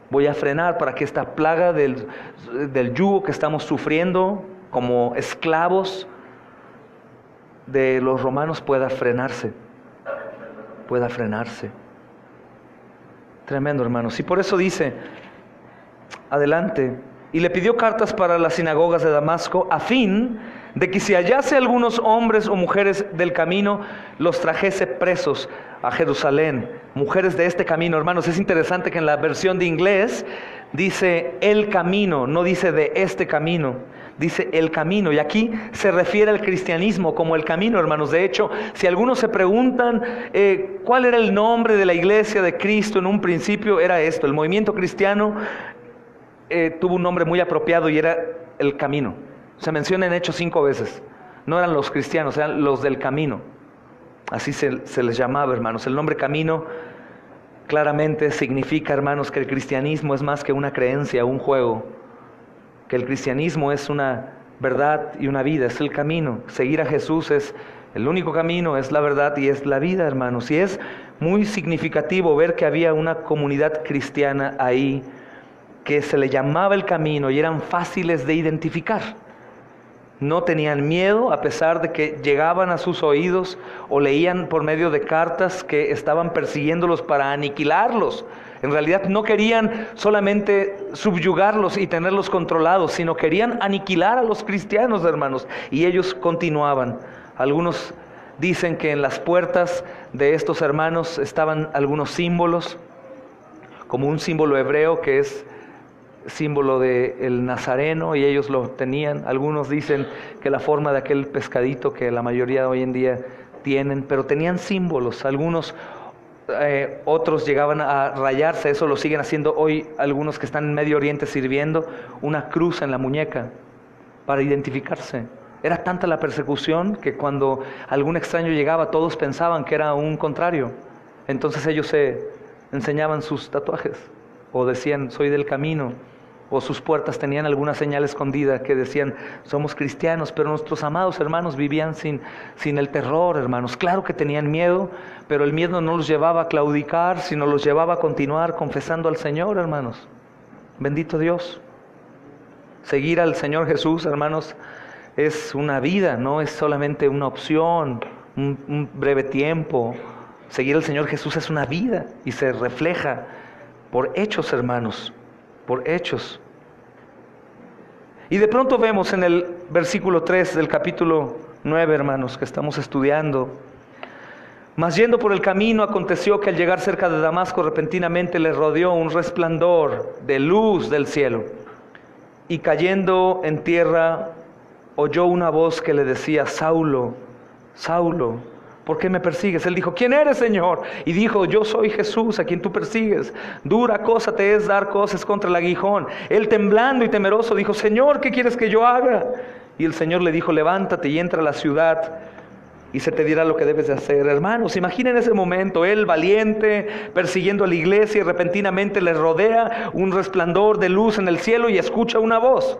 Voy a frenar para que esta plaga del yugo que estamos sufriendo como esclavos de los romanos pueda frenarse. Tremendo, hermanos. Y por eso dice, adelante, y le pidió cartas para las sinagogas de Damasco, a fin de que si hallase algunos hombres o mujeres del camino, los trajese presos a Jerusalén. Mujeres de este camino, hermanos. Es interesante que en la versión de inglés dice el camino, no dice de este camino, dice el camino. Y aquí se refiere al cristianismo como el camino, hermanos. De hecho, si algunos se preguntan cuál era el nombre de la iglesia de Cristo en un principio, era esto. El movimiento cristiano tuvo un nombre muy apropiado y era el camino. Se menciona en Hechos 5 veces. No eran los cristianos, eran los del camino. Así se les llamaba, hermanos. El nombre camino claramente significa, hermanos, que el cristianismo es más que una creencia, un juego. Que el cristianismo es una verdad y una vida, es el camino. Seguir a Jesús es el único camino, es la verdad y es la vida, hermanos. Y es muy significativo ver que había una comunidad cristiana ahí que se le llamaba el camino y eran fáciles de identificar. No tenían miedo a pesar de que llegaban a sus oídos o leían por medio de cartas que estaban persiguiéndolos para aniquilarlos. En realidad no querían solamente subyugarlos y tenerlos controlados, sino querían aniquilar a los cristianos, hermanos. Y ellos continuaban. Algunos dicen que en las puertas de estos hermanos estaban algunos símbolos, como un símbolo hebreo que es símbolo del nazareno, y ellos lo tenían. Algunos dicen que la forma de aquel pescadito que la mayoría hoy en día tienen, pero tenían símbolos. Algunos otros llegaban a rayarse, eso lo siguen haciendo hoy algunos que están en Medio Oriente sirviendo, una cruz en la muñeca para identificarse. Era tanta la persecución que cuando algún extraño llegaba todos pensaban que era un contrario. Entonces ellos se enseñaban sus tatuajes o decían soy del camino, o sus puertas tenían alguna señal escondida que decían somos cristianos. Pero nuestros amados hermanos vivían sin el terror, hermanos. Claro que tenían miedo, pero el miedo no los llevaba a claudicar, sino los llevaba a continuar confesando al Señor, hermanos. Bendito Dios. Seguir al Señor Jesús, hermanos, es una vida, no es solamente una opción, un breve tiempo. Seguir al Señor Jesús es una vida y se refleja por hechos, hermanos, por hechos. Y de pronto vemos en el versículo 3 del capítulo 9, hermanos, que estamos estudiando: mas yendo por el camino, aconteció que al llegar cerca de Damasco, repentinamente le rodeó un resplandor de luz del cielo, y cayendo en tierra, oyó una voz que le decía: Saulo, Saulo, ¿por qué me persigues? Él dijo: ¿quién eres, Señor? Y dijo: yo soy Jesús, a quien tú persigues. Dura cosa te es dar coces contra el aguijón. Él, temblando y temeroso, dijo: Señor, ¿qué quieres que yo haga? Y el Señor le dijo: levántate y entra a la ciudad, y se te dirá lo que debes de hacer. Hermanos, imaginen ese momento, él valiente, persiguiendo a la iglesia, y repentinamente le rodea un resplandor de luz en el cielo y escucha una voz.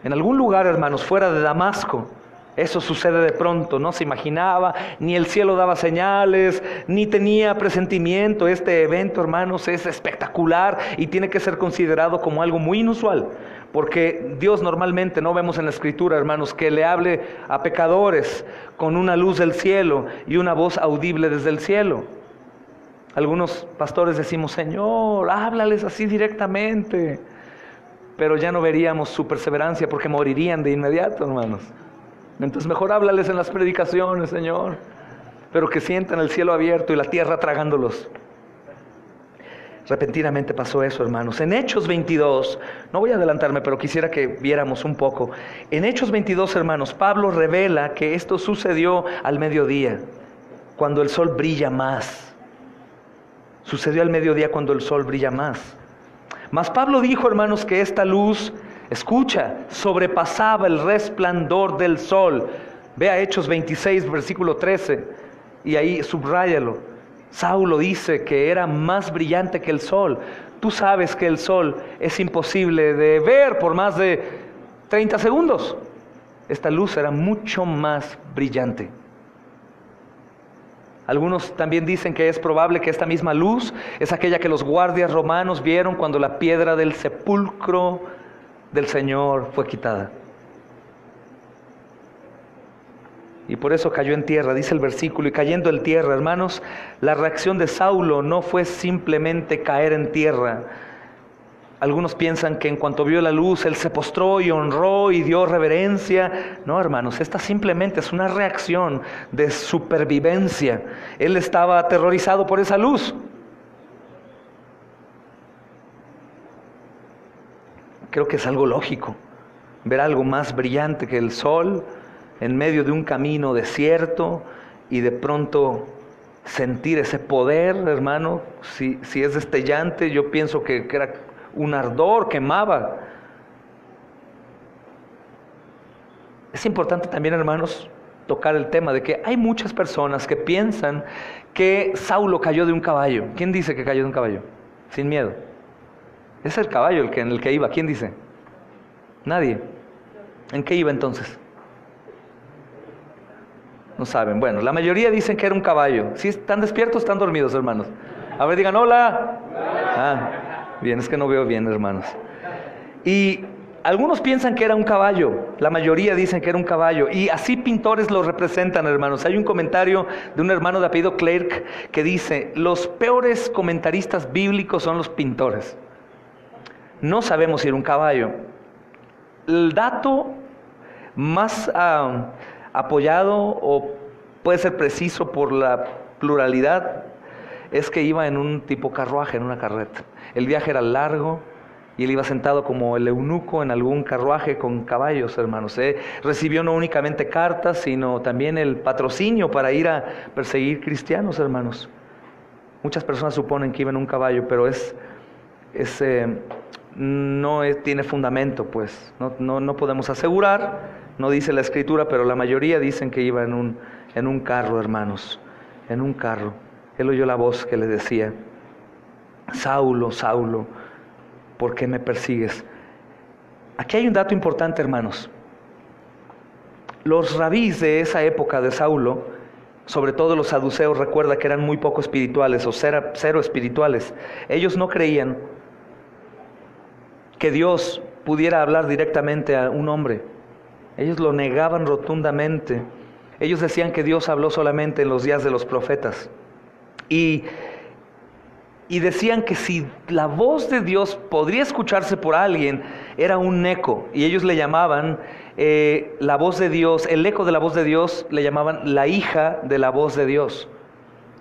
En algún lugar, hermanos, fuera de Damasco, eso sucede de pronto, no se imaginaba, ni el cielo daba señales, ni tenía presentimiento. Este evento, hermanos, es espectacular y tiene que ser considerado como algo muy inusual, porque Dios normalmente no vemos en la Escritura, hermanos, que le hable a pecadores con una luz del cielo y una voz audible desde el cielo. Algunos pastores decimos: Señor, háblales así directamente, pero ya no veríamos su perseverancia porque morirían de inmediato, hermanos. Entonces mejor háblales en las predicaciones, Señor, pero que sientan el cielo abierto y la tierra tragándolos. Repentinamente pasó eso, hermanos. En Hechos 22, no voy a adelantarme, pero quisiera que viéramos un poco. En Hechos 22, hermanos, Pablo revela que esto sucedió al mediodía, cuando el sol brilla más. Sucedió al mediodía cuando el sol brilla más. Mas Pablo dijo, hermanos, que esta luz, escucha, sobrepasaba el resplandor del sol. Vea Hechos 26, versículo 13, y ahí subráyalo. Saulo dice que era más brillante que el sol. Tú sabes que el sol es imposible de ver por más de 30 segundos. Esta luz era mucho más brillante. Algunos también dicen que es probable que esta misma luz es aquella que los guardias romanos vieron cuando la piedra del sepulcro del Señor fue quitada. Y por eso cayó en tierra, dice el versículo, y cayendo en tierra, hermanos, la reacción de Saulo no fue simplemente caer en tierra. Algunos piensan que en cuanto vio la luz, él se postró y honró y dio reverencia. No, hermanos, esta simplemente es una reacción de supervivencia. Él estaba aterrorizado por esa luz. Creo que es algo lógico, ver algo más brillante que el sol en medio de un camino desierto y de pronto sentir ese poder, hermano. Si es destellante, yo pienso que era un ardor, quemaba. Es importante también, hermanos, tocar el tema de que hay muchas personas que piensan que Saulo cayó de un caballo. ¿Quién dice que cayó de un caballo? Sin miedo. Es el caballo en el que iba. ¿Quién dice? Nadie. ¿En qué iba entonces? No saben. Bueno, la mayoría dicen que era un caballo. ¿Sí están despiertos o están dormidos, hermanos? A ver, digan hola. Ah, bien, es que no veo bien, hermanos. Y algunos piensan que era un caballo. La mayoría dicen que era un caballo. Y así pintores lo representan, hermanos. Hay un comentario de un hermano de apellido Clerc que dice: los peores comentaristas bíblicos son los pintores. No sabemos si era un caballo. El dato más apoyado o puede ser preciso por la pluralidad es que iba en un tipo carruaje, en una carreta. El viaje era largo y él iba sentado como el eunuco en algún carruaje con caballos, hermanos. Recibió no únicamente cartas, sino también el patrocinio para ir a perseguir cristianos, hermanos. Muchas personas suponen que iba en un caballo, pero tiene fundamento, pues. No podemos asegurar, no dice la Escritura, pero la mayoría dicen que iba en un carro, hermanos, en un carro. Él oyó la voz que le decía: Saulo, Saulo, ¿por qué me persigues? Aquí hay un dato importante, hermanos. Los rabís de esa época de Saulo, sobre todo los saduceos, recuerda que eran muy poco espirituales o cero espirituales. Ellos no creían que Dios pudiera hablar directamente a un hombre. Ellos lo negaban rotundamente. Ellos decían que Dios habló solamente en los días de los profetas. Y decían que si la voz de Dios podría escucharse por alguien, era un eco. Y ellos le llamaban la voz de Dios, el eco de la voz de Dios, le llamaban la hija de la voz de Dios.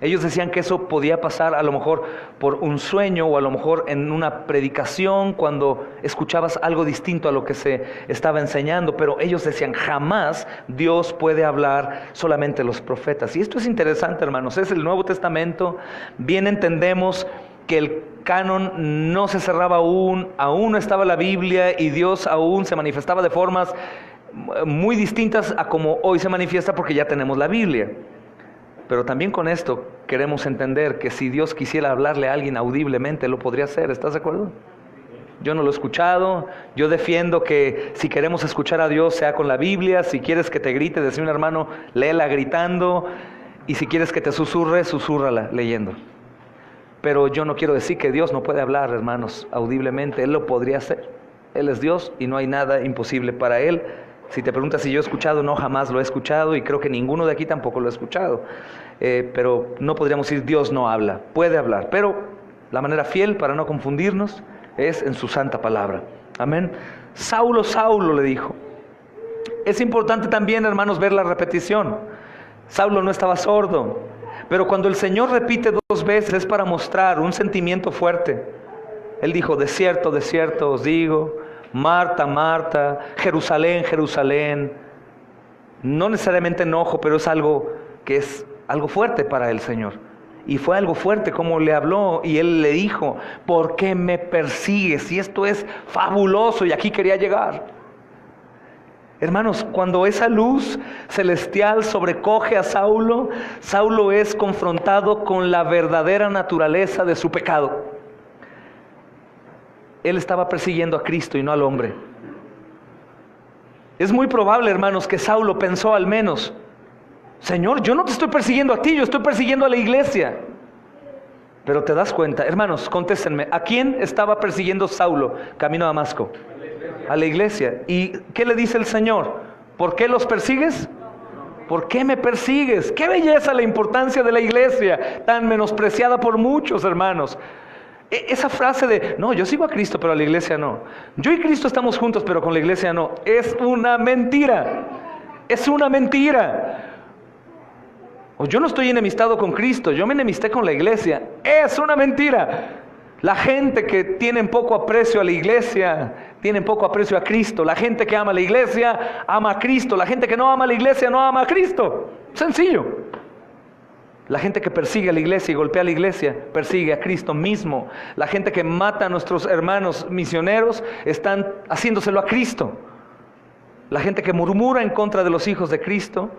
Ellos decían que eso podía pasar a lo mejor por un sueño o a lo mejor en una predicación cuando escuchabas algo distinto a lo que se estaba enseñando, pero ellos decían jamás Dios puede hablar, solamente los profetas. Y esto es interesante, hermanos, es el Nuevo Testamento. Bien entendemos que el canon no se cerraba aún no estaba la Biblia y Dios aún se manifestaba de formas muy distintas a como hoy se manifiesta porque ya tenemos la Biblia. Pero también con esto queremos entender que si Dios quisiera hablarle a alguien audiblemente, lo podría hacer. ¿Estás de acuerdo? Yo no lo he escuchado. Yo defiendo que si queremos escuchar a Dios, sea con la Biblia. Si quieres que te grite, decía un hermano, léela gritando. Y si quieres que te susurre, susúrrala leyendo. Pero yo no quiero decir que Dios no puede hablar, hermanos, audiblemente. Él lo podría hacer. Él es Dios y no hay nada imposible para Él. Si te preguntas si yo he escuchado, no, jamás lo he escuchado y creo que ninguno de aquí tampoco lo ha escuchado. Pero no podríamos decir Dios no habla, puede hablar. Pero la manera fiel para no confundirnos es en su santa palabra. Amén. Saulo, Saulo, le dijo. Es importante también, hermanos, ver la repetición. Saulo no estaba sordo, pero cuando el Señor repite 2 veces es para mostrar un sentimiento fuerte. Él dijo: de cierto os digo, Marta, Marta, Jerusalén, Jerusalén. No necesariamente enojo, pero es algo que es algo fuerte para el Señor. Y fue algo fuerte como le habló y Él le dijo: ¿por qué me persigues? Y esto es fabuloso y aquí quería llegar. Hermanos, cuando esa luz celestial sobrecoge a Saulo, Saulo es confrontado con la verdadera naturaleza de su pecado. Él estaba persiguiendo a Cristo y no al hombre. Es muy probable, hermanos, que Saulo pensó al menos: Señor, yo no te estoy persiguiendo a ti, yo estoy persiguiendo a la iglesia. Pero te das cuenta, hermanos, contéstenme, ¿a quién estaba persiguiendo Saulo camino a Damasco? A la iglesia. ¿Y qué le dice el Señor? ¿Por qué los persigues? ¿Por qué me persigues? Qué belleza la importancia de la iglesia, tan menospreciada por muchos, hermanos. Esa frase de, no, yo sigo a Cristo, pero a la iglesia no. Yo y Cristo estamos juntos, pero con la iglesia no. Es una mentira. Es una mentira. O yo no estoy enemistado con Cristo, yo me enemisté con la iglesia. Es una mentira. La gente que tiene poco aprecio a la iglesia, tiene poco aprecio a Cristo. La gente que ama a la iglesia, ama a Cristo. La gente que no ama a la iglesia, no ama a Cristo. Sencillo. La gente que persigue a la iglesia y golpea a la iglesia, persigue a Cristo mismo. La gente que mata a nuestros hermanos misioneros, están haciéndoselo a Cristo. La gente que murmura en contra de los hijos de Cristo,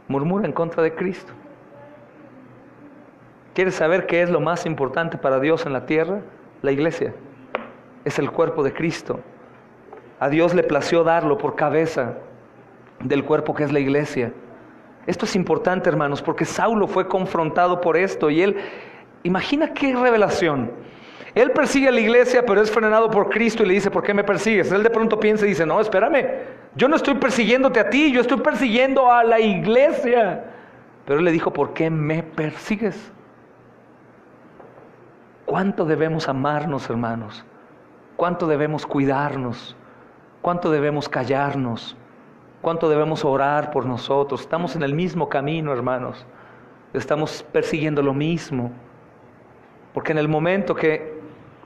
Murmura en contra de Cristo. ¿Quieres saber qué es lo más importante para Dios en la tierra? La iglesia. Es el cuerpo de Cristo. A Dios le plació darlo por cabeza del cuerpo que es la iglesia. Esto es importante, hermanos, porque Saulo fue confrontado por esto y él, imagina qué revelación. Él persigue a la iglesia, pero es frenado por Cristo y le dice, ¿por qué me persigues? Él de pronto piensa y dice, no, espérame, yo no estoy persiguiéndote a ti, yo estoy persiguiendo a la iglesia. Pero él le dijo, ¿por qué me persigues? ¿Cuánto debemos amarnos, hermanos? ¿Cuánto debemos cuidarnos? ¿Cuánto debemos callarnos? ¿Cuánto debemos orar por nosotros? Estamos en el mismo camino, hermanos. Estamos persiguiendo lo mismo. Porque en el momento que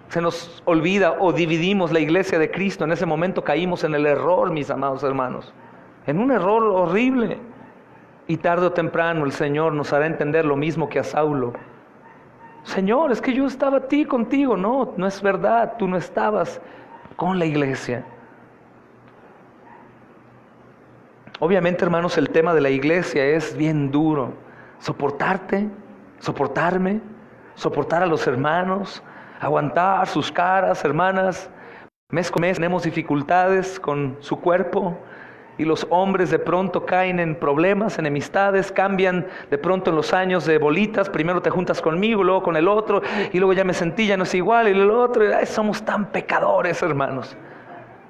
se nos olvida o dividimos la iglesia de Cristo, en ese momento caímos en el error, mis amados hermanos. En un error horrible. Y tarde o temprano el Señor nos hará entender lo mismo que a Saulo. Señor, es que yo estaba contigo. No, no es verdad, tú no estabas con la iglesia. Obviamente, hermanos, el tema de la iglesia es bien duro. Soportarte, soportarme, soportar a los hermanos, aguantar sus caras, hermanas. Mes con mes tenemos dificultades con su cuerpo. Y los hombres de pronto caen en problemas, enemistades, cambian de pronto en los años de bolitas. Primero te juntas conmigo, luego con el otro, y luego ya me sentí, ya no es igual, y el otro. Ay, somos tan pecadores, hermanos.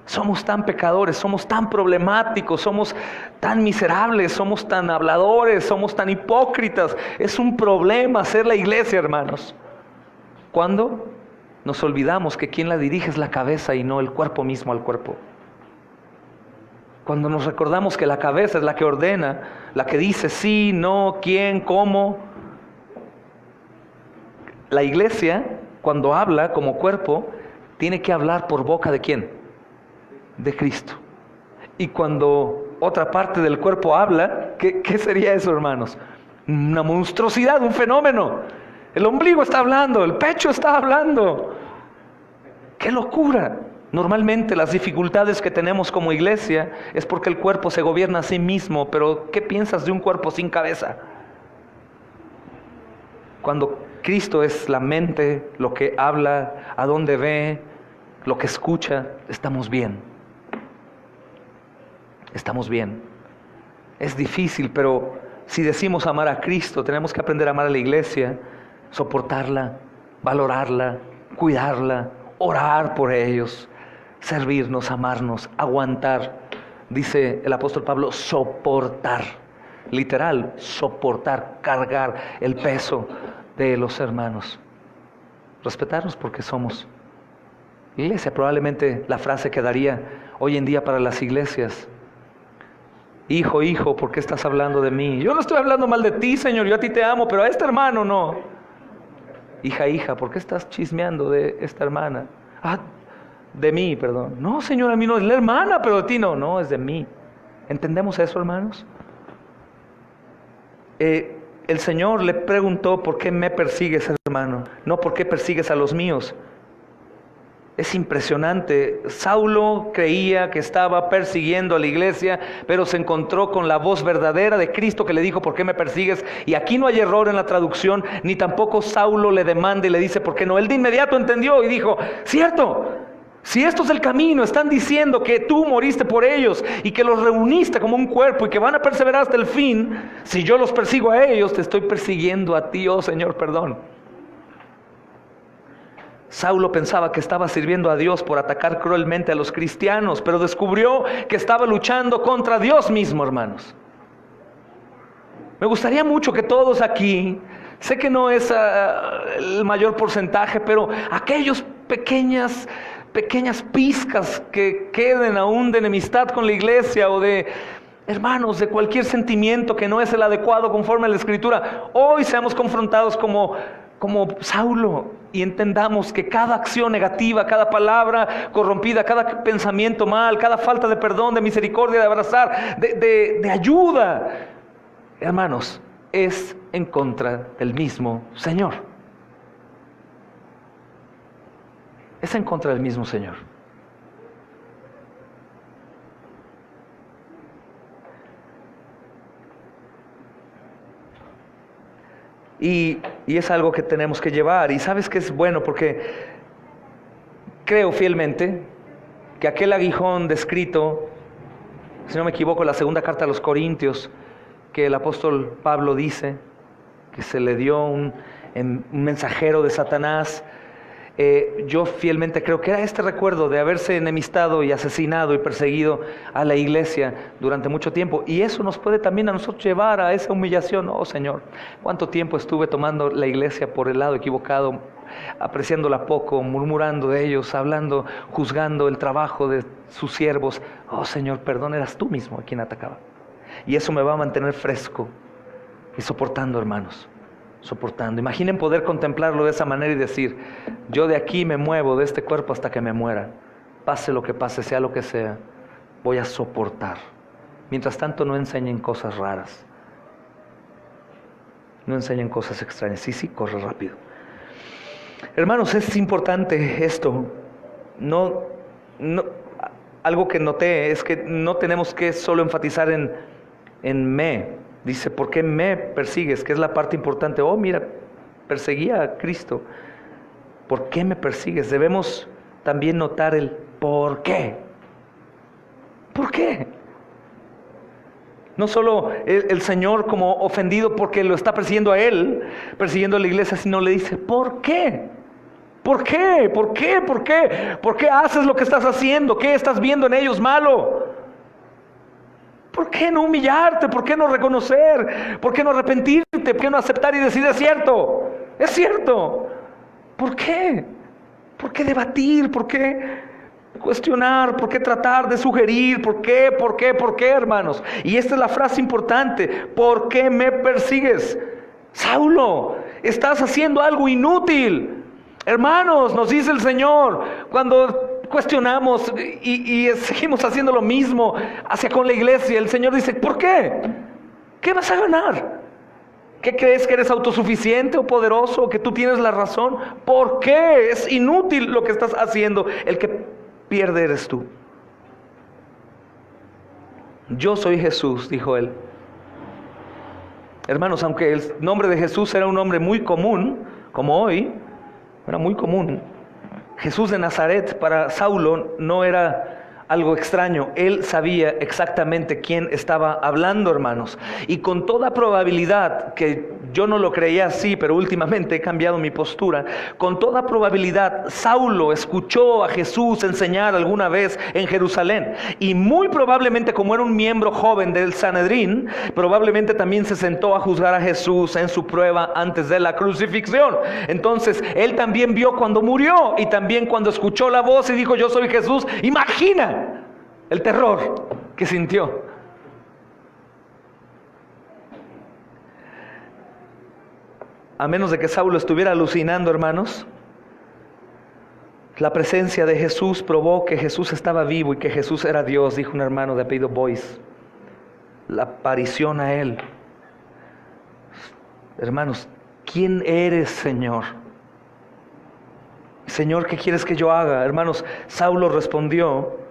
Somos tan pecadores, somos tan problemáticos, somos tan miserables, somos tan habladores, somos tan hipócritas. Es un problema ser la iglesia, hermanos. ¿Cuándo? Nos olvidamos que quien la dirige es la cabeza y no el cuerpo mismo al cuerpo. Cuando nos recordamos que la cabeza es la que ordena, la que dice sí, no, quién, cómo. La iglesia, cuando habla como cuerpo, tiene que hablar por boca ¿de quién? De Cristo. Y cuando otra parte del cuerpo habla, ¿qué sería eso, hermanos? Una monstruosidad, un fenómeno. El ombligo está hablando, el pecho está hablando. ¡Qué locura! Normalmente las dificultades que tenemos como iglesia es porque el cuerpo se gobierna a sí mismo, pero ¿qué piensas de un cuerpo sin cabeza? Cuando Cristo es la mente, lo que habla, a dónde ve, lo que escucha, estamos bien. Estamos bien. Es difícil, pero si decimos amar a Cristo, tenemos que aprender a amar a la iglesia, soportarla, valorarla, cuidarla, orar por ellos, servirnos, amarnos, aguantar. Dice el apóstol Pablo, soportar. Literal, soportar, cargar el peso de los hermanos. Respetarnos porque somos iglesia. Probablemente la frase quedaría hoy en día para las iglesias: hijo, hijo, ¿por qué estás hablando de mí? Yo no estoy hablando mal de ti, Señor, yo a ti te amo, pero a este hermano no. Hija, hija, ¿por qué estás chismeando de esta hermana? De mí, perdón. No, Señor, a mí no, es la hermana, pero de ti no. No, es de mí. ¿Entendemos eso, hermanos? El Señor le preguntó, ¿por qué me persigues, hermano? No, ¿por qué persigues a los míos? Es impresionante. Saulo creía que estaba persiguiendo a la iglesia, pero se encontró con la voz verdadera de Cristo que le dijo, ¿por qué me persigues? Y aquí no hay error en la traducción, ni tampoco Saulo le demanda y le dice, ¿por qué no? Él de inmediato entendió y dijo, cierto, si esto es el camino, están diciendo que tú moriste por ellos y que los reuniste como un cuerpo y que van a perseverar hasta el fin. Si yo los persigo a ellos, te estoy persiguiendo a ti, oh Señor, perdón. Saulo pensaba que estaba sirviendo a Dios por atacar cruelmente a los cristianos, pero descubrió que estaba luchando contra Dios mismo, hermanos. Me gustaría mucho que todos aquí, sé que no es el mayor porcentaje, pero aquellos pequeñas pizcas que queden aún de enemistad con la iglesia o de hermanos, de cualquier sentimiento que no es el adecuado conforme a la Escritura, hoy seamos confrontados como Saulo y entendamos que cada acción negativa, cada palabra corrompida, cada pensamiento mal, cada falta de perdón, de misericordia, de abrazar, de ayuda, hermanos, es en contra del mismo Señor. Es en contra del mismo Señor. Y es algo que tenemos que llevar. Y sabes que es bueno porque creo fielmente que aquel aguijón descrito, si no me equivoco, la segunda carta a los Corintios, que el apóstol Pablo dice que se le dio un mensajero de Satanás, yo fielmente creo que era este recuerdo de haberse enemistado y asesinado y perseguido a la iglesia durante mucho tiempo. Y eso nos puede también a nosotros llevar a esa humillación. Oh Señor, cuánto tiempo estuve tomando la iglesia por el lado equivocado, apreciándola poco, murmurando de ellos, hablando, juzgando el trabajo de sus siervos. Oh Señor, perdón, eras tú mismo a quien atacaba. Y eso me va a mantener fresco y soportando, hermanos, soportando. Imaginen poder contemplarlo de esa manera y decir: yo de aquí me muevo, de este cuerpo hasta que me muera, pase lo que pase, sea lo que sea, voy a soportar. Mientras tanto, no enseñen cosas raras, no enseñen cosas extrañas. Sí, corre rápido. Hermanos, es importante esto. Algo que noté es que no tenemos que solo enfatizar en me. Dice: ¿por qué me persigues? Que es la parte importante. Oh, mira, perseguía a Cristo. ¿Por qué me persigues? Debemos también notar el por qué. ¿Por qué? No solo el Señor como ofendido porque lo está persiguiendo a él, persiguiendo a la iglesia, sino le dice: ¿por qué? ¿Por qué? ¿Por qué? ¿Por qué? ¿Por qué haces lo que estás haciendo? ¿Qué estás viendo en ellos malo? ¿Por qué no humillarte? ¿Por qué no reconocer? ¿Por qué no arrepentirte? ¿Por qué no aceptar y decir: es cierto? Es cierto. ¿Por qué? ¿Por qué debatir? ¿Por qué cuestionar? ¿Por qué tratar de sugerir? ¿Por qué? ¿Por qué? ¿Por qué, hermanos? Y esta es la frase importante: ¿por qué me persigues? Saulo, estás haciendo algo inútil. Hermanos, nos dice el Señor, cuando cuestionamos y seguimos haciendo lo mismo hacia con la iglesia, el Señor dice: ¿por qué? ¿Qué vas a ganar? ¿Qué crees, que eres autosuficiente o poderoso, o que tú tienes la razón? ¿Por qué? Es inútil lo que estás haciendo. El que pierde eres tú. Yo soy Jesús, dijo él. Hermanos, aunque el nombre de Jesús era un nombre muy común, como hoy, era muy común, Jesús de Nazaret para Saulo no era algo extraño. Él sabía exactamente quién estaba hablando, hermanos. Y con toda probabilidad, que yo no lo creía así, pero últimamente he cambiado mi postura, con toda probabilidad Saulo escuchó a Jesús enseñar alguna vez en Jerusalén. Y muy probablemente, como era un miembro joven del Sanedrín, probablemente también se sentó a juzgar a Jesús en su prueba antes de la crucifixión. Entonces, él también vio cuando murió, y también cuando escuchó la voz y dijo: yo soy Jesús. Imagina el terror que sintió. A menos de que Saulo estuviera alucinando, hermanos, la presencia de Jesús probó que Jesús estaba vivo y que Jesús era Dios, dijo un hermano de apellido Boyce. La aparición a él. Hermanos, ¿quién eres, Señor? Señor, ¿qué quieres que yo haga? Hermanos, Saulo respondió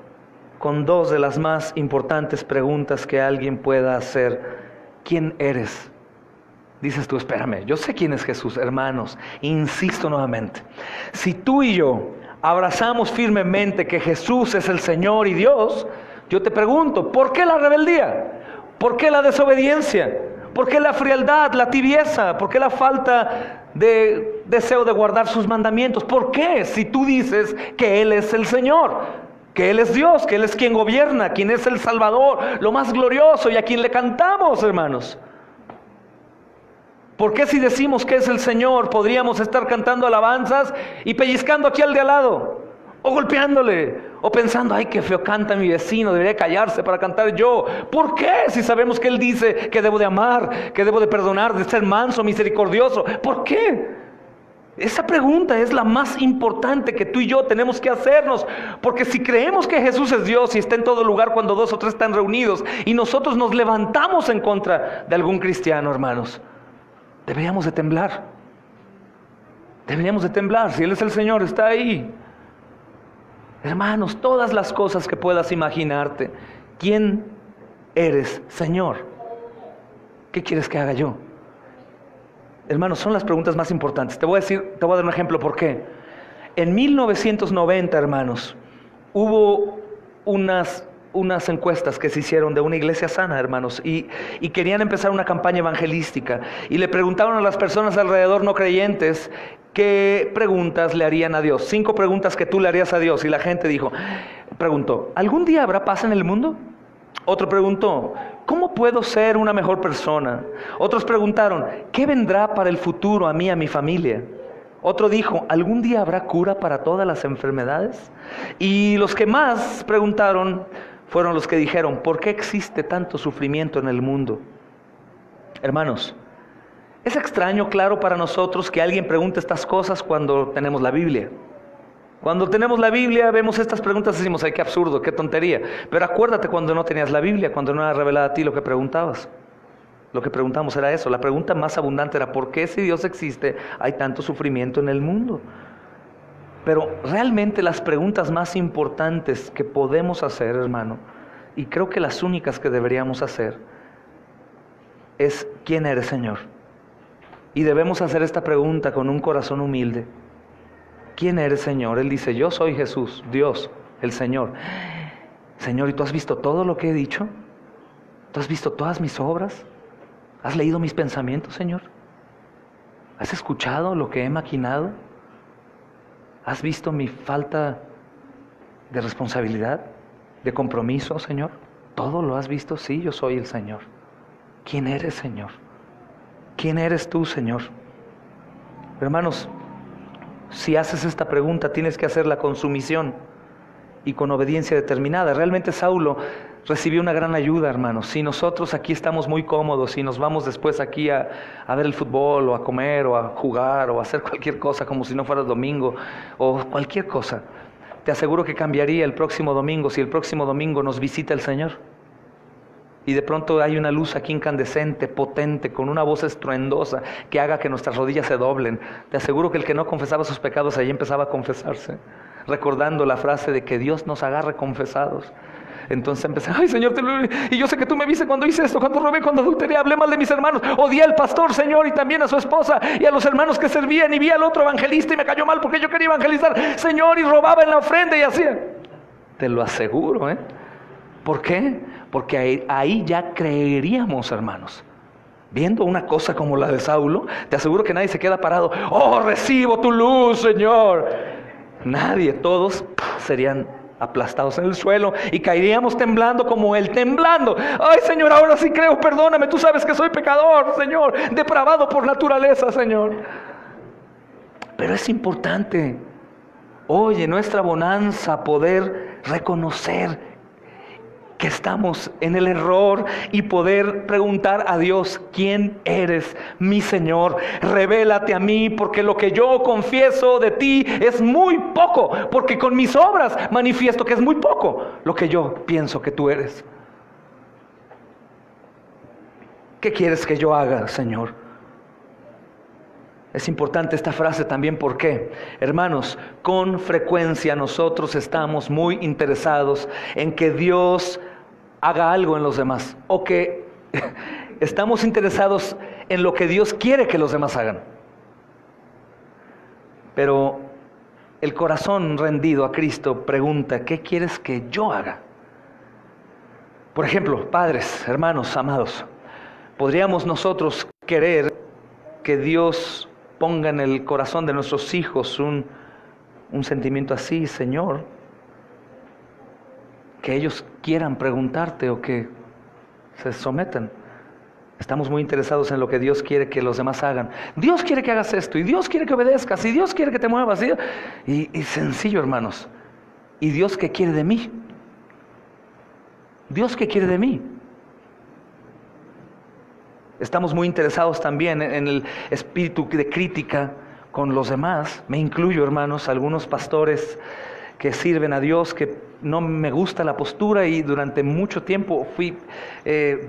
con dos de las más importantes preguntas que alguien pueda hacer. ¿Quién eres? Dices tú: espérame, yo sé quién es Jesús. Hermanos, insisto nuevamente, si tú y yo abrazamos firmemente que Jesús es el Señor y Dios, yo te pregunto: ¿por qué la rebeldía? ¿Por qué la desobediencia? ¿Por qué la frialdad, la tibieza? ¿Por qué la falta de deseo de guardar sus mandamientos? ¿Por qué? Si tú dices que Él es el Señor, que Él es Dios, que Él es quien gobierna, quien es el Salvador, lo más glorioso, y a quien le cantamos, hermanos. ¿Por qué, si decimos que es el Señor, podríamos estar cantando alabanzas y pellizcando aquí al de al lado, o golpeándole, o pensando: ay, qué feo canta mi vecino, debería callarse para cantar yo? ¿Por qué, si sabemos que Él dice que debo de amar, que debo de perdonar, de ser manso, misericordioso? ¿Por qué? Esa pregunta es la más importante que tú y yo tenemos que hacernos, porque si creemos que Jesús es Dios y está en todo lugar cuando dos o tres están reunidos, y nosotros nos levantamos en contra de algún cristiano, hermanos, deberíamos de temblar. Deberíamos de temblar. Si Él es el Señor, está ahí. Hermanos, todas las cosas que puedas imaginarte. ¿Quién eres, Señor? ¿Qué quieres que haga yo? Hermanos, son las preguntas más importantes. Te voy a dar un ejemplo por qué. En 1990, hermanos, hubo unas encuestas que se hicieron de una iglesia sana, hermanos, y querían empezar una campaña evangelística. Y le preguntaron a las personas alrededor no creyentes qué preguntas le harían a Dios. 5 preguntas que tú le harías a Dios. Y la gente preguntó, ¿algún día habrá paz en el mundo? Otro preguntó, ¿cómo puedo ser una mejor persona? Otros preguntaron, ¿qué vendrá para el futuro a mí, a mi familia? Otro dijo, ¿algún día habrá cura para todas las enfermedades? Y los que más preguntaron fueron los que dijeron, ¿por qué existe tanto sufrimiento en el mundo? Hermanos, es extraño, claro, para nosotros que alguien pregunte estas cosas cuando tenemos la Biblia. Cuando tenemos la Biblia, vemos estas preguntas y decimos, ay, qué absurdo, qué tontería. Pero acuérdate cuando no tenías la Biblia, cuando no era revelada a ti lo que preguntabas. Lo que preguntamos era eso. La pregunta más abundante era, ¿por qué si Dios existe hay tanto sufrimiento en el mundo? Pero realmente las preguntas más importantes que podemos hacer, hermano, y creo que las únicas que deberíamos hacer, es, ¿quién eres, Señor? Y debemos hacer esta pregunta con un corazón humilde. ¿Quién eres, Señor? Él dice, yo soy Jesús, Dios, el Señor. Señor, ¿y tú has visto todo lo que he dicho? ¿Tú has visto todas mis obras? ¿Has leído mis pensamientos, Señor? ¿Has escuchado lo que he maquinado? ¿Has visto mi falta de responsabilidad, de compromiso, Señor? ¿Todo lo has visto? Sí, yo soy el Señor. ¿Quién eres, Señor? ¿Quién eres tú, Señor? Hermanos, si haces esta pregunta, tienes que hacerla con sumisión y con obediencia determinada. Realmente Saulo recibió una gran ayuda, hermanos. Si nosotros aquí estamos muy cómodos y nos vamos después aquí a ver el fútbol o a comer o a jugar o a hacer cualquier cosa como si no fuera domingo o cualquier cosa, te aseguro que cambiaría el próximo domingo si el próximo domingo nos visita el Señor. Y de pronto hay una luz aquí incandescente, potente, con una voz estruendosa que haga que nuestras rodillas se doblen. Te aseguro que el que no confesaba sus pecados allí empezaba a confesarse, recordando la frase de que Dios nos agarre confesados. Entonces empecé, ay, Señor, y yo sé que tú me viste cuando hice esto, cuando robé, cuando adulteré, hablé mal de mis hermanos, odié al pastor, Señor, y también a su esposa, y a los hermanos que servían, y vi al otro evangelista y me cayó mal porque yo quería evangelizar, Señor, y robaba en la ofrenda y hacía. Te lo aseguro, ¿Por qué? Porque ahí ya creeríamos, hermanos. Viendo una cosa como la de Saulo, te aseguro que nadie se queda parado. ¡Oh, recibo tu luz, Señor! Nadie, todos serían aplastados en el suelo y caeríamos temblando como él temblando. ¡Ay, Señor, ahora sí creo, perdóname! Tú sabes que soy pecador, Señor, depravado por naturaleza, Señor. Pero es importante, oye, nuestra bonanza, poder reconocer que estamos en el error y poder preguntar a Dios, ¿quién eres, mi Señor? Revélate a mí, porque lo que yo confieso de ti es muy poco, porque con mis obras manifiesto que es muy poco lo que yo pienso que tú eres. ¿Qué quieres que yo haga, Señor? Es importante esta frase también, ¿por qué? Hermanos, con frecuencia nosotros estamos muy interesados en que Dios haga algo en los demás, o que estamos interesados en lo que Dios quiere que los demás hagan. Pero el corazón rendido a Cristo pregunta, ¿qué quieres que yo haga? Por ejemplo, padres, hermanos, amados, ¿podríamos nosotros querer que Dios ponga en el corazón de nuestros hijos un sentimiento así, Señor? Que ellos quieran preguntarte o que se sometan. Estamos muy interesados en lo que Dios quiere que los demás hagan. Dios quiere que hagas esto, y Dios quiere que obedezcas, y Dios quiere que te muevas. Y sencillo, hermanos. ¿Y Dios qué quiere de mí? ¿Dios qué quiere de mí? Estamos muy interesados también en el espíritu de crítica con los demás. Me incluyo, hermanos, algunos pastores que sirven a Dios, que no me gusta la postura y durante mucho tiempo fui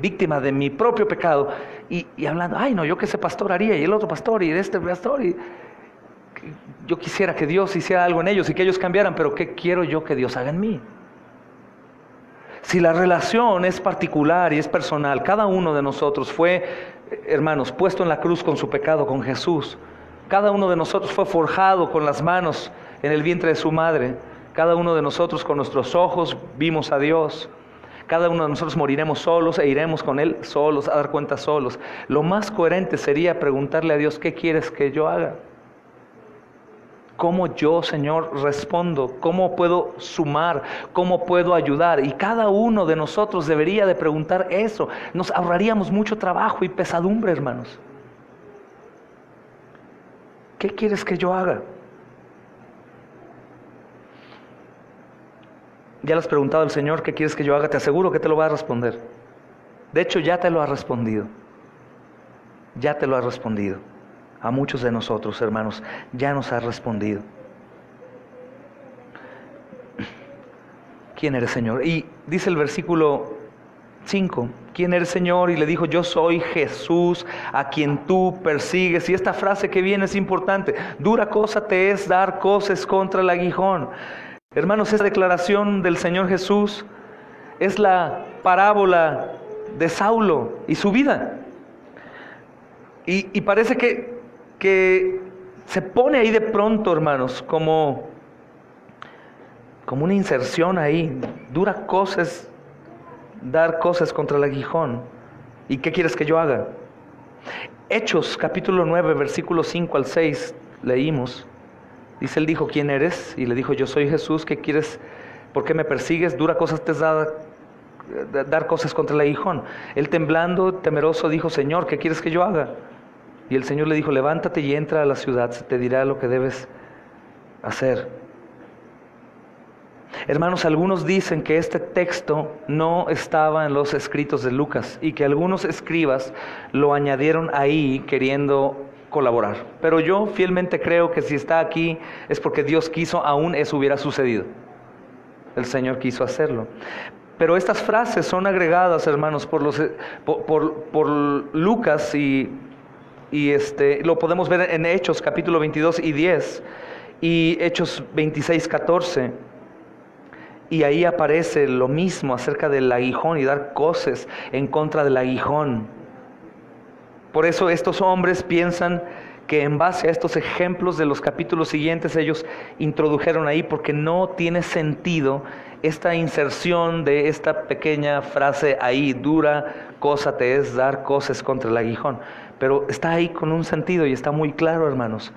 víctima de mi propio pecado. Y hablando, ay no, yo que ese pastor haría, y el otro pastor, y este pastor, y yo quisiera que Dios hiciera algo en ellos y que ellos cambiaran, pero ¿qué quiero yo que Dios haga en mí? Si la relación es particular y es personal, cada uno de nosotros fue hermanos, puesto en la cruz con su pecado, con Jesús. Cada uno de nosotros fue forjado con las manos en el vientre de su madre. Cada uno de nosotros con nuestros ojos vimos a Dios. Cada uno de nosotros moriremos solos e iremos con Él solos, a dar cuenta solos. Lo más coherente sería preguntarle a Dios, ¿qué quieres que yo haga? ¿Cómo yo, Señor, respondo? ¿Cómo puedo sumar? ¿Cómo puedo ayudar? Y cada uno de nosotros debería de preguntar eso. Nos ahorraríamos mucho trabajo y pesadumbre, hermanos. ¿Qué quieres que yo haga? Ya le has preguntado al Señor, ¿qué quieres que yo haga? Te aseguro que te lo va a responder. De hecho, ya te lo ha respondido. Ya te lo ha respondido. A muchos de nosotros, hermanos, ya nos ha respondido. ¿Quién eres, Señor? Y dice el versículo 5, ¿quién eres, Señor? Y le dijo, yo soy Jesús, a quien tú persigues. Y esta frase que viene es importante. Dura cosa te es dar coces contra el aguijón. Hermanos, esta declaración del Señor Jesús es la parábola de Saulo y su vida. Y parece que se pone ahí de pronto, hermanos, como una inserción ahí. Dura cosa es dar cosas contra el aguijón. ¿Y qué quieres que yo haga? Hechos capítulo 9, versículos 5 al 6, leímos. Dice, él dijo, ¿quién eres? Y le dijo, yo soy Jesús, ¿qué quieres? ¿Por qué me persigues? Dura cosas te es dar cosas contra el aguijón. Él temblando, temeroso, dijo, Señor, ¿qué quieres que yo haga? Y el Señor le dijo, levántate y entra a la ciudad, se te dirá lo que debes hacer. Hermanos, algunos dicen que este texto no estaba en los escritos de Lucas y que algunos escribas lo añadieron ahí queriendo colaborar. Pero yo fielmente creo que si está aquí es porque Dios quiso, aún eso hubiera sucedido. El Señor quiso hacerlo. Pero estas frases son agregadas, hermanos, por Lucas y lo podemos ver en Hechos capítulo 22 y 10 y Hechos 26, 14. Y ahí aparece lo mismo acerca del aguijón y dar coces en contra del aguijón. Por eso estos hombres piensan que en base a estos ejemplos de los capítulos siguientes ellos introdujeron ahí, porque no tiene sentido esta inserción de esta pequeña frase ahí, dura cosa te es dar coces contra el aguijón. Pero está ahí con un sentido y está muy claro, hermanos.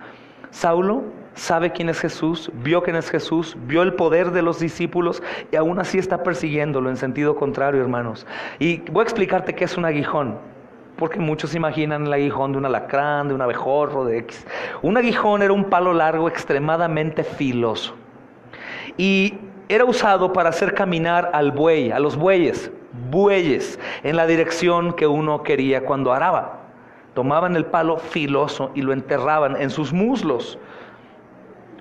Saulo sabe quién es Jesús, vio quién es Jesús, vio el poder de los discípulos y aún así está persiguiéndolo en sentido contrario, hermanos. Y voy a explicarte qué es un aguijón, porque muchos imaginan el aguijón de un alacrán, de un abejorro, de X. Un aguijón era un palo largo extremadamente filoso y era usado para hacer caminar al buey, a los bueyes, en la dirección que uno quería cuando araba. Tomaban el palo filoso y lo enterraban en sus muslos.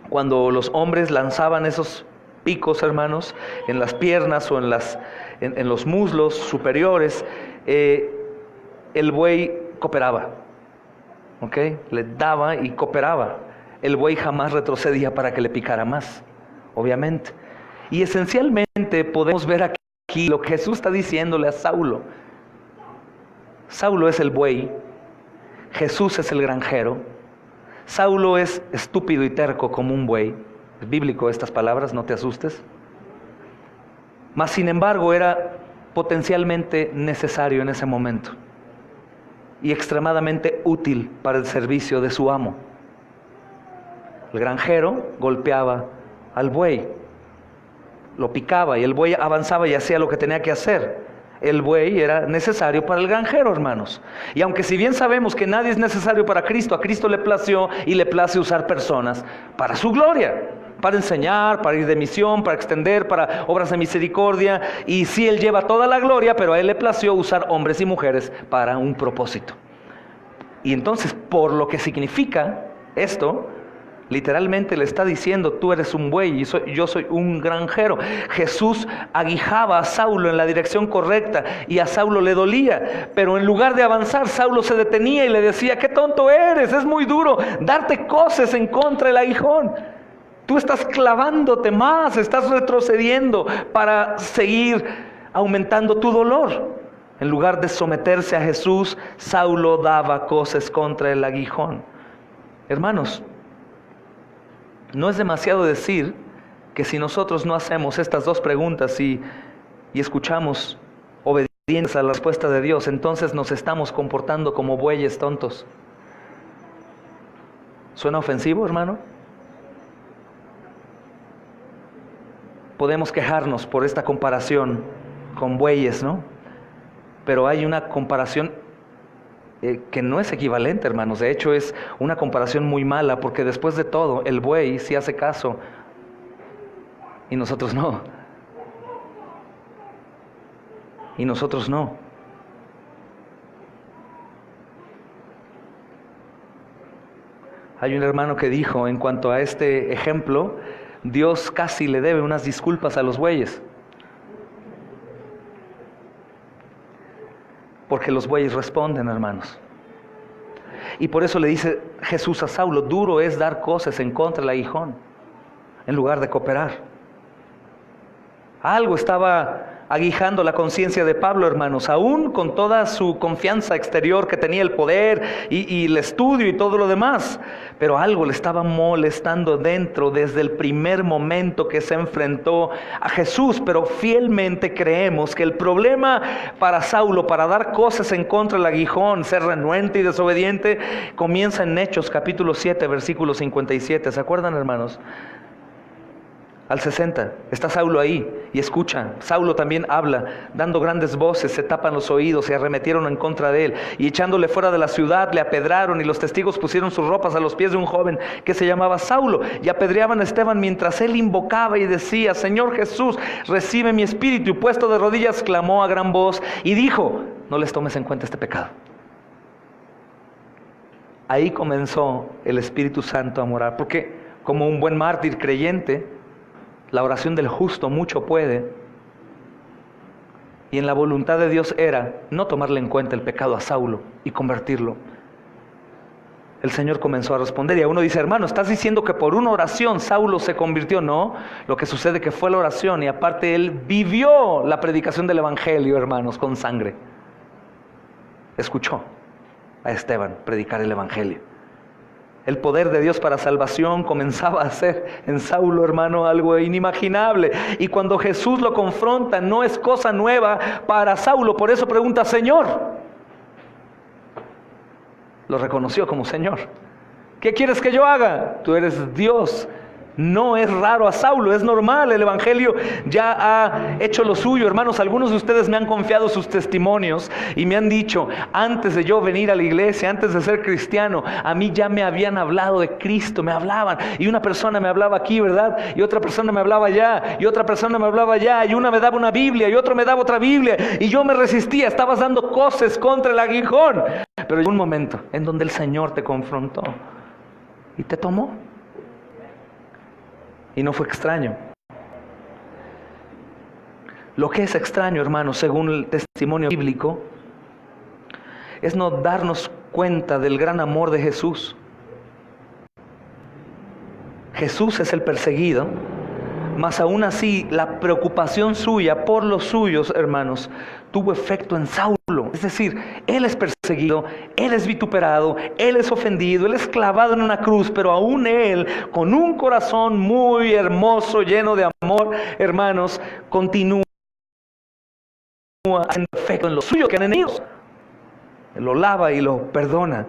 Cuando los hombres lanzaban esos picos, hermanos, en las piernas o en los muslos superiores, el buey cooperaba, ¿ok? Le daba y cooperaba. El buey jamás retrocedía para que le picara más, obviamente. Y esencialmente podemos ver aquí lo que Jesús está diciéndole a Saulo. Saulo es el buey, Jesús es el granjero. Saulo es estúpido y terco como un buey. Es bíblico estas palabras, no te asustes. Mas sin embargo era potencialmente necesario en ese momento y extremadamente útil para el servicio de su amo. El granjero golpeaba al buey, lo picaba y el buey avanzaba y hacía lo que tenía que hacer. El buey era necesario para el granjero, hermanos. Y aunque si bien sabemos que nadie es necesario para Cristo, a Cristo le plació y le place usar personas para su gloria, para enseñar, para ir de misión, para extender, para obras de misericordia. Y sí, Él lleva toda la gloria, pero a Él le plació usar hombres y mujeres para un propósito. Y entonces, por lo que significa esto, literalmente le está diciendo, tú eres un buey y yo soy un granjero. Jesús aguijaba a Saulo en la dirección correcta y a Saulo le dolía, pero en lugar de avanzar, Saulo se detenía y le decía, qué tonto eres, es muy duro darte coces en contra del aguijón. Tú estás clavándote más, estás retrocediendo para seguir aumentando tu dolor. En lugar de someterse a Jesús, Saulo daba coces contra el aguijón. Hermanos, no es demasiado decir que si nosotros no hacemos estas dos preguntas y escuchamos obedientes a la respuesta de Dios, entonces nos estamos comportando como bueyes tontos. ¿Suena ofensivo, hermano? Podemos quejarnos por esta comparación con bueyes, ¿no? Pero hay una comparación que no es equivalente, hermanos. De hecho, es una comparación muy mala, porque después de todo, el buey sí hace caso y nosotros no. Y nosotros no. Hay un hermano que dijo, en cuanto a este ejemplo, Dios casi le debe unas disculpas a los bueyes, porque los bueyes responden, hermanos. Y por eso le dice Jesús a Saulo, duro es dar coces en contra del aguijón, en lugar de cooperar. Algo estaba aguijando la conciencia de Pablo, hermanos, aún con toda su confianza exterior que tenía, el poder y el estudio y todo lo demás, pero algo le estaba molestando dentro desde el primer momento que se enfrentó a Jesús. Pero fielmente creemos que el problema para Saulo, para dar cosas en contra del aguijón, ser renuente y desobediente, comienza en Hechos capítulo 7, versículo 57. ¿Se acuerdan, hermanos? Al 60, está Saulo ahí y escucha. Saulo también habla, dando grandes voces, se tapan los oídos, se arremetieron en contra de él, y echándole fuera de la ciudad le apedraron, y los testigos pusieron sus ropas a los pies de un joven que se llamaba Saulo, y apedreaban a Esteban mientras él invocaba y decía, Señor Jesús, recibe mi espíritu. Y puesto de rodillas clamó a gran voz y dijo, no les tomes en cuenta este pecado. Ahí comenzó el Espíritu Santo a morar, porque como un buen mártir creyente, la oración del justo mucho puede. Y en la voluntad de Dios era no tomarle en cuenta el pecado a Saulo y convertirlo. El Señor comenzó a responder, y a uno dice, hermano, ¿estás diciendo que por una oración Saulo se convirtió? No, lo que sucede que fue la oración, y aparte él vivió la predicación del Evangelio, hermanos, con sangre. Escuchó a Esteban predicar el Evangelio. El poder de Dios para salvación comenzaba a ser en Saulo, hermano, algo inimaginable. Y cuando Jesús lo confronta, no es cosa nueva para Saulo. Por eso pregunta, Señor. Lo reconoció como Señor. ¿Qué quieres que yo haga? Tú eres Dios. No es raro a Saulo, es normal. El Evangelio ya ha hecho lo suyo. Hermanos, algunos de ustedes me han confiado sus testimonios y me han dicho, antes de yo venir a la iglesia, antes de ser cristiano, a mí ya me habían hablado de Cristo, me hablaban. Y una persona me hablaba aquí, ¿verdad? Y otra persona me hablaba allá, y otra persona me hablaba allá, y una me daba una Biblia, y otro me daba otra Biblia. Y yo me resistía, estabas dando coces contra el aguijón. Pero llegó un momento en donde el Señor te confrontó y te tomó. Y no fue extraño. Lo que es extraño, hermanos, según el testimonio bíblico, es no darnos cuenta del gran amor de Jesús. Jesús es el perseguido, mas aún así la preocupación suya por los suyos, hermanos, tuvo efecto en Saulo. Es decir, él es perseguido, él es vituperado, él es ofendido, él es clavado en una cruz, pero aún él, con un corazón muy hermoso, lleno de amor, hermanos, continúa haciendo efecto en los suyos que han enemigos. Él lo lava y lo perdona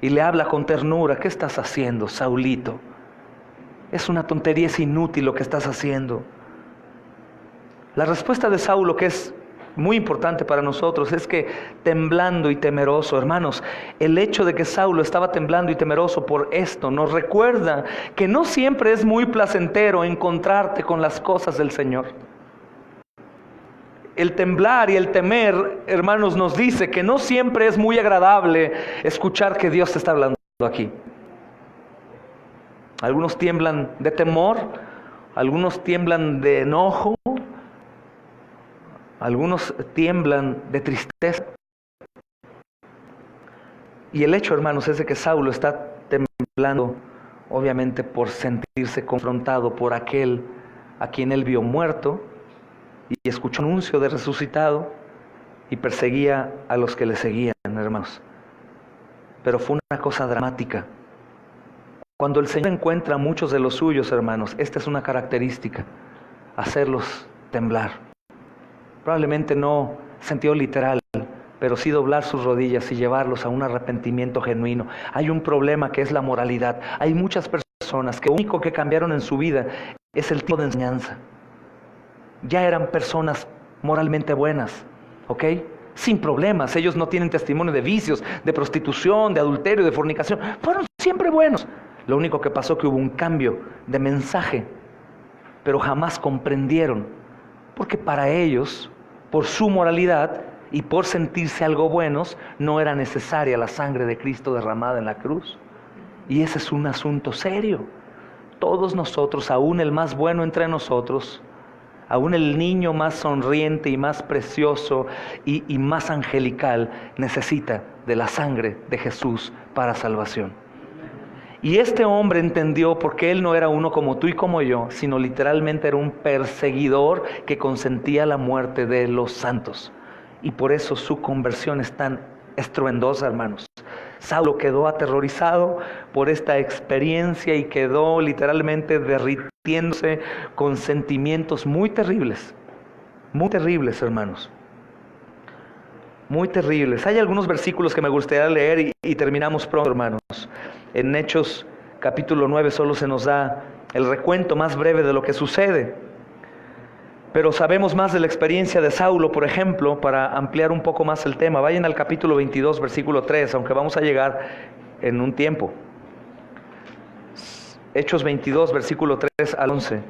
y le habla con ternura. ¿Qué estás haciendo, Saulito? Es una tontería, es inútil lo que estás haciendo. La respuesta de Saulo, que es muy importante para nosotros, es que temblando y temeroso, hermanos, el hecho de que Saulo estaba temblando y temeroso por esto nos recuerda que no siempre es muy placentero encontrarte con las cosas del Señor. El temblar y el temer, hermanos, nos dice que no siempre es muy agradable escuchar que Dios te está hablando aquí. Algunos tiemblan de temor, algunos tiemblan de enojo, algunos tiemblan de tristeza. Y el hecho, hermanos, es de que Saulo está temblando, obviamente, por sentirse confrontado por aquel a quien él vio muerto y escuchó un anuncio de resucitado. y perseguía a los que le seguían, hermanos. Pero fue una cosa dramática. Cuando el Señor encuentra a muchos de los suyos, hermanos, esta es una característica: hacerlos temblar. Probablemente no sentido literal, pero sí doblar sus rodillas y llevarlos a un arrepentimiento genuino. Hay un problema que es la moralidad. Hay muchas personas que lo único que cambiaron en su vida es el tipo de enseñanza. Ya eran personas moralmente buenas, ¿ok? Sin problemas. Ellos no tienen testimonio de vicios, de prostitución, de adulterio, de fornicación. Fueron siempre buenos. Lo único que pasó que hubo un cambio de mensaje, pero jamás comprendieron, porque para ellos, por su moralidad y por sentirse algo buenos, no era necesaria la sangre de Cristo derramada en la cruz. Y ese es un asunto serio. Todos nosotros, aún el más bueno entre nosotros, aún el niño más sonriente y más precioso y más angelical, necesita de la sangre de Jesús para salvación. Y este hombre entendió, porque él no era uno como tú y como yo, sino literalmente era un perseguidor que consentía la muerte de los santos. Y por eso su conversión es tan estruendosa, hermanos. Saulo quedó aterrorizado por esta experiencia y quedó literalmente derritiéndose con sentimientos muy terribles, hermanos. Muy terribles. Hay algunos versículos que me gustaría leer y terminamos pronto, hermanos. En Hechos capítulo 9 solo se nos da el recuento más breve de lo que sucede. Pero sabemos más de la experiencia de Saulo, por ejemplo, para ampliar un poco más el tema. Vayan al capítulo 22, versículo 3, aunque vamos a llegar en un tiempo. Hechos 22, versículo 3 al 11.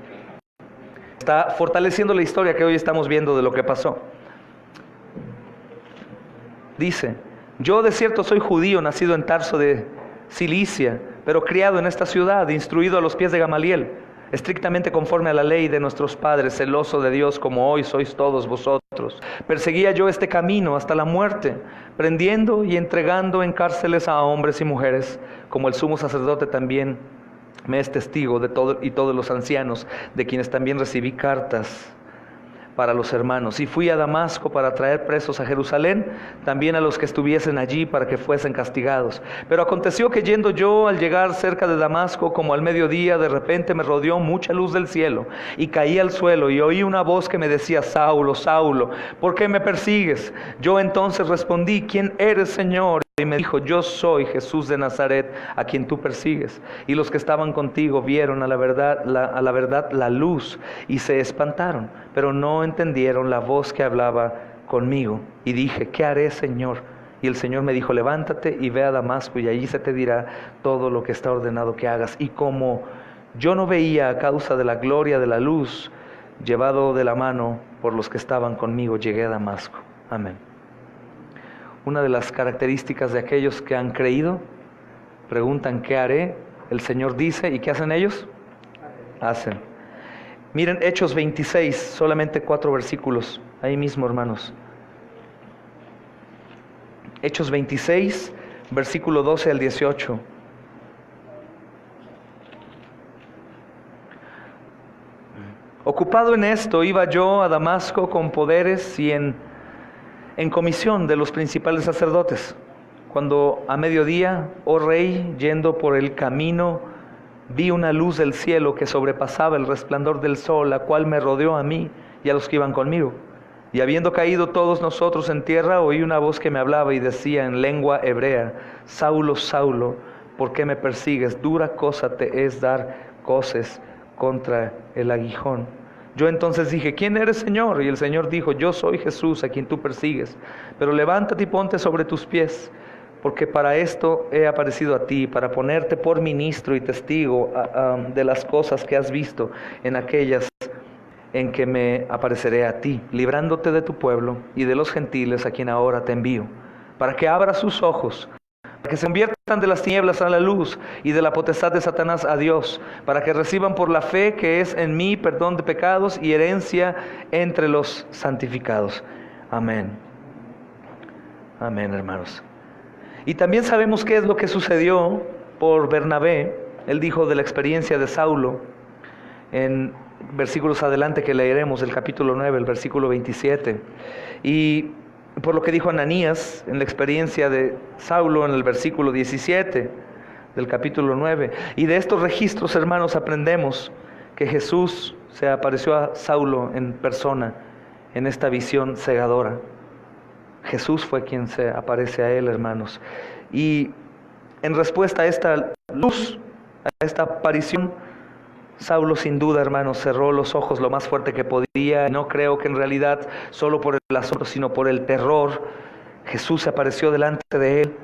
Está fortaleciendo la historia que hoy estamos viendo de lo que pasó. Dice: yo de cierto soy judío, nacido en Tarso de Cilicia, pero criado en esta ciudad, instruido a los pies de Gamaliel, estrictamente conforme a la ley de nuestros padres, celoso de Dios como hoy sois todos vosotros. Perseguía yo este camino hasta la muerte, prendiendo y entregando en cárceles a hombres y mujeres, como el sumo sacerdote también me es testigo de todo, y todos los ancianos, de quienes también recibí cartas para los hermanos. Y fui a Damasco para traer presos a Jerusalén, también a los que estuviesen allí, para que fuesen castigados. Pero aconteció que yendo yo, al llegar cerca de Damasco, como al mediodía, de repente me rodeó mucha luz del cielo, y caí al suelo, y oí una voz que me decía: Saulo, Saulo, ¿por qué me persigues? Yo entonces respondí: ¿quién eres, Señor? Y me dijo: yo soy Jesús de Nazaret, a quien tú persigues. Y los que estaban contigo vieron a la verdad la luz y se espantaron, pero no entendieron la voz que hablaba conmigo. Y dije: ¿qué haré, Señor? Y el Señor me dijo: levántate y ve a Damasco, y allí se te dirá todo lo que está ordenado que hagas. Y como yo no veía a causa de la gloria de la luz, llevado de la mano por los que estaban conmigo, llegué a Damasco. Amén. Una de las características de aquellos que han creído, preguntan: ¿qué haré? El Señor dice, ¿y qué hacen ellos? Hacen. Miren Hechos 26, solamente 4 versículos, ahí mismo, hermanos. Hechos 26, versículo 12 al 18. Ocupado en esto, iba yo a Damasco con poderes y en comisión de los principales sacerdotes, cuando a mediodía, oh rey, yendo por el camino, vi una luz del cielo que sobrepasaba el resplandor del sol, la cual me rodeó a mí y a los que iban conmigo. Y habiendo caído todos nosotros en tierra, oí una voz que me hablaba y decía en lengua hebrea: Saulo, Saulo, ¿por qué me persigues? Dura cosa te es dar coces contra el aguijón. Yo entonces dije: ¿quién eres, Señor? Y el Señor dijo: yo soy Jesús, a quien tú persigues. Pero levántate y ponte sobre tus pies, porque para esto he aparecido a ti, para ponerte por ministro y testigo de las cosas que has visto en aquellas en que me apareceré a ti, librándote de tu pueblo y de los gentiles a quien ahora te envío, para que abras sus ojos, para que se conviertan de las tinieblas a la luz y de la potestad de Satanás a Dios, para que reciban por la fe que es en mí perdón de pecados y herencia entre los santificados. Amén. Amén, hermanos. Y también sabemos qué es lo que sucedió por Bernabé. Él dijo de la experiencia de Saulo en versículos adelante que leeremos, el capítulo 9, el versículo 27. Y por lo que dijo Ananías en la experiencia de Saulo en el versículo 17 del capítulo 9. Y de estos registros, hermanos, aprendemos que Jesús se apareció a Saulo en persona en esta visión cegadora. Jesús fue quien se aparece a él, hermanos. Y en respuesta a esta luz, a esta aparición, Saulo sin duda, hermanos, cerró los ojos lo más fuerte que podía. No creo que en realidad solo por el asombro, sino por el terror, Jesús se apareció delante de él.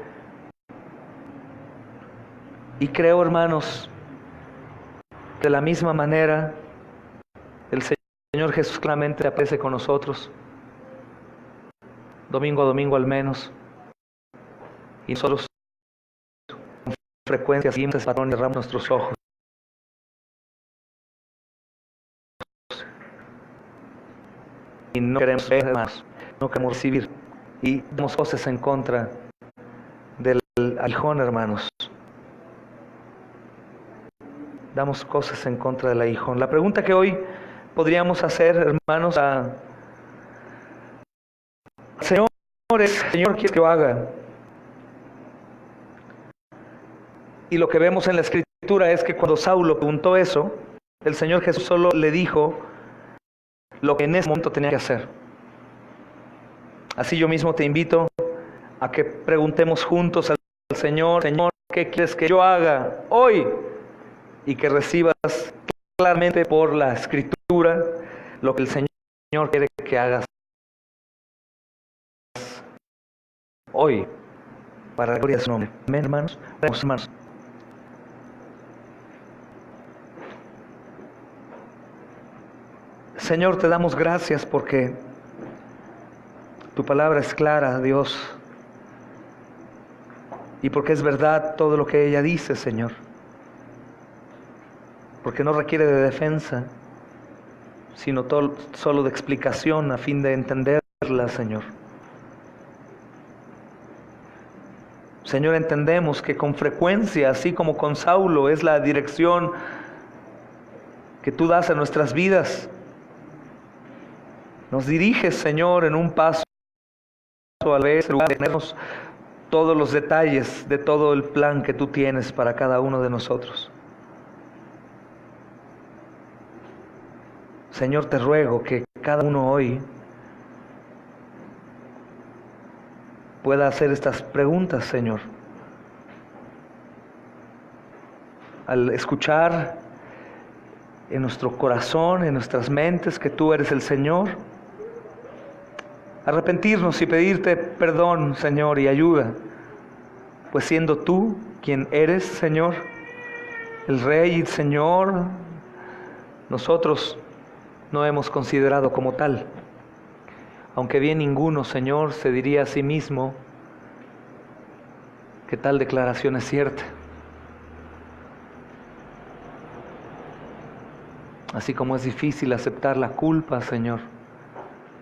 Y creo, hermanos, de la misma manera, el Señor Jesús claramente aparece con nosotros, domingo a domingo al menos, y nosotros con frecuencia seguimos ese patrón y cerramos nuestros ojos. Y no queremos ver más, no queremos recibir, y damos cosas en contra del aguijón, hermanos. Damos cosas en contra del aguijón. La pregunta que hoy podríamos hacer, hermanos, al Señor es: Señor, ¿quieres que yo haga? Y lo que vemos en la Escritura es que cuando Saulo preguntó eso, el Señor Jesús solo le dijo lo que en ese momento tenía que hacer. Así yo mismo te invito a que preguntemos juntos al Señor: Señor, ¿qué quieres que yo haga hoy? Y que recibas claramente por la Escritura lo que el Señor quiere que hagas hoy, para la gloria de su nombre. Amén, hermanos. Hermanos. Señor, te damos gracias porque tu palabra es clara, Dios, y porque es verdad todo lo que ella dice, Señor, porque no requiere de defensa, sino solo de explicación a fin de entenderla, Señor. Señor, entendemos que con frecuencia, así como con Saulo, es la dirección que tú das a nuestras vidas. Nos diriges, Señor, en un paso a la vez, en lugar de tenernos todos los detalles de todo el plan que tú tienes para cada uno de nosotros. Señor, te ruego que cada uno hoy pueda hacer estas preguntas, Señor. Al escuchar en nuestro corazón, en nuestras mentes, que tú eres el Señor, arrepentirnos y pedirte perdón, Señor, y ayuda, pues siendo tú quien eres, Señor, el Rey y Señor, nosotros no hemos considerado como tal. Aunque bien ninguno, Señor, se diría a sí mismo que tal declaración es cierta. Así como es difícil aceptar la culpa, Señor,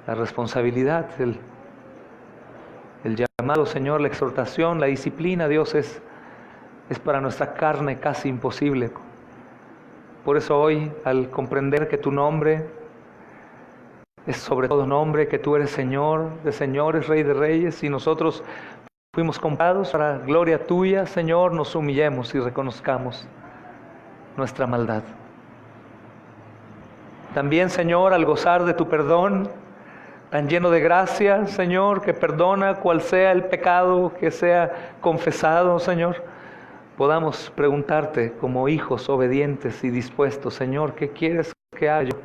la responsabilidad, el llamado, Señor, la exhortación, la disciplina, Dios, es para nuestra carne casi imposible. Por eso hoy, al comprender que tu nombre es sobre todo nombre, que tú eres Señor de señores, Rey de reyes, y nosotros fuimos comprados para gloria tuya, Señor, nos humillemos y reconozcamos nuestra maldad. También, Señor, al gozar de tu perdón, tan lleno de gracia, Señor, que perdona cual sea el pecado que sea confesado, Señor, podamos preguntarte como hijos obedientes y dispuestos: Señor, ¿qué quieres que haga yo?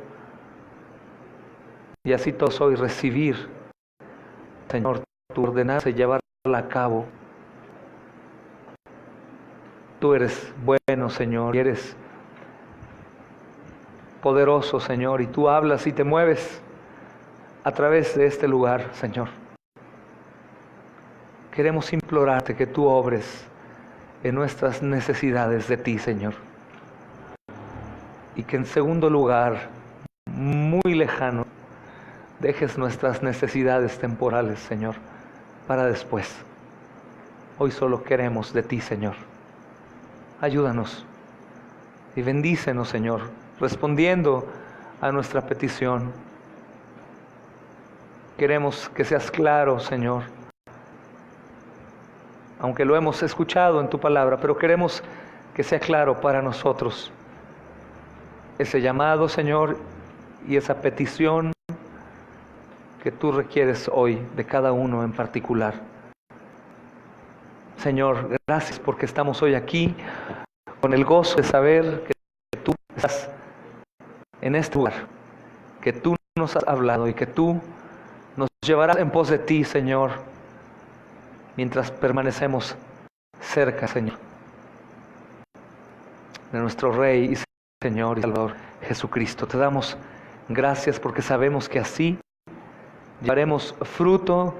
Y así todos hoy recibir, Señor, tu ordenanza y llevarla a cabo. Tú eres bueno, Señor, y eres poderoso, Señor, y tú hablas y te mueves a través de este lugar, Señor. Queremos implorarte que tú obres en nuestras necesidades de ti, Señor. Y que en segundo lugar, muy lejano, dejes nuestras necesidades temporales, Señor, para después. Hoy solo queremos de ti, Señor. Ayúdanos y bendícenos, Señor, respondiendo a nuestra petición. Queremos que seas claro, Señor. Aunque lo hemos escuchado en tu palabra, pero queremos que sea claro para nosotros ese llamado, Señor, y esa petición que tú requieres hoy de cada uno en particular. Señor, gracias porque estamos hoy aquí con el gozo de saber que tú estás en este lugar, que tú nos has hablado y que tú nos llevarás en pos de ti, Señor, mientras permanecemos cerca, Señor, de nuestro Rey y Señor y Salvador Jesucristo. Te damos gracias porque sabemos que así llevaremos fruto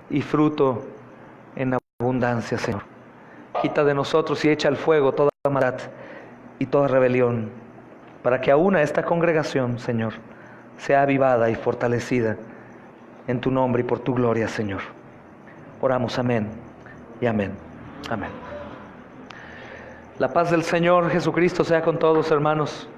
y fruto en abundancia, Señor. Quita de nosotros y echa al fuego toda maldad y toda rebelión, para que aún a esta congregación, Señor, sea avivada y fortalecida en tu nombre y por tu gloria, Señor. Oramos, amén y amén. Amén. La paz del Señor Jesucristo sea con todos, hermanos.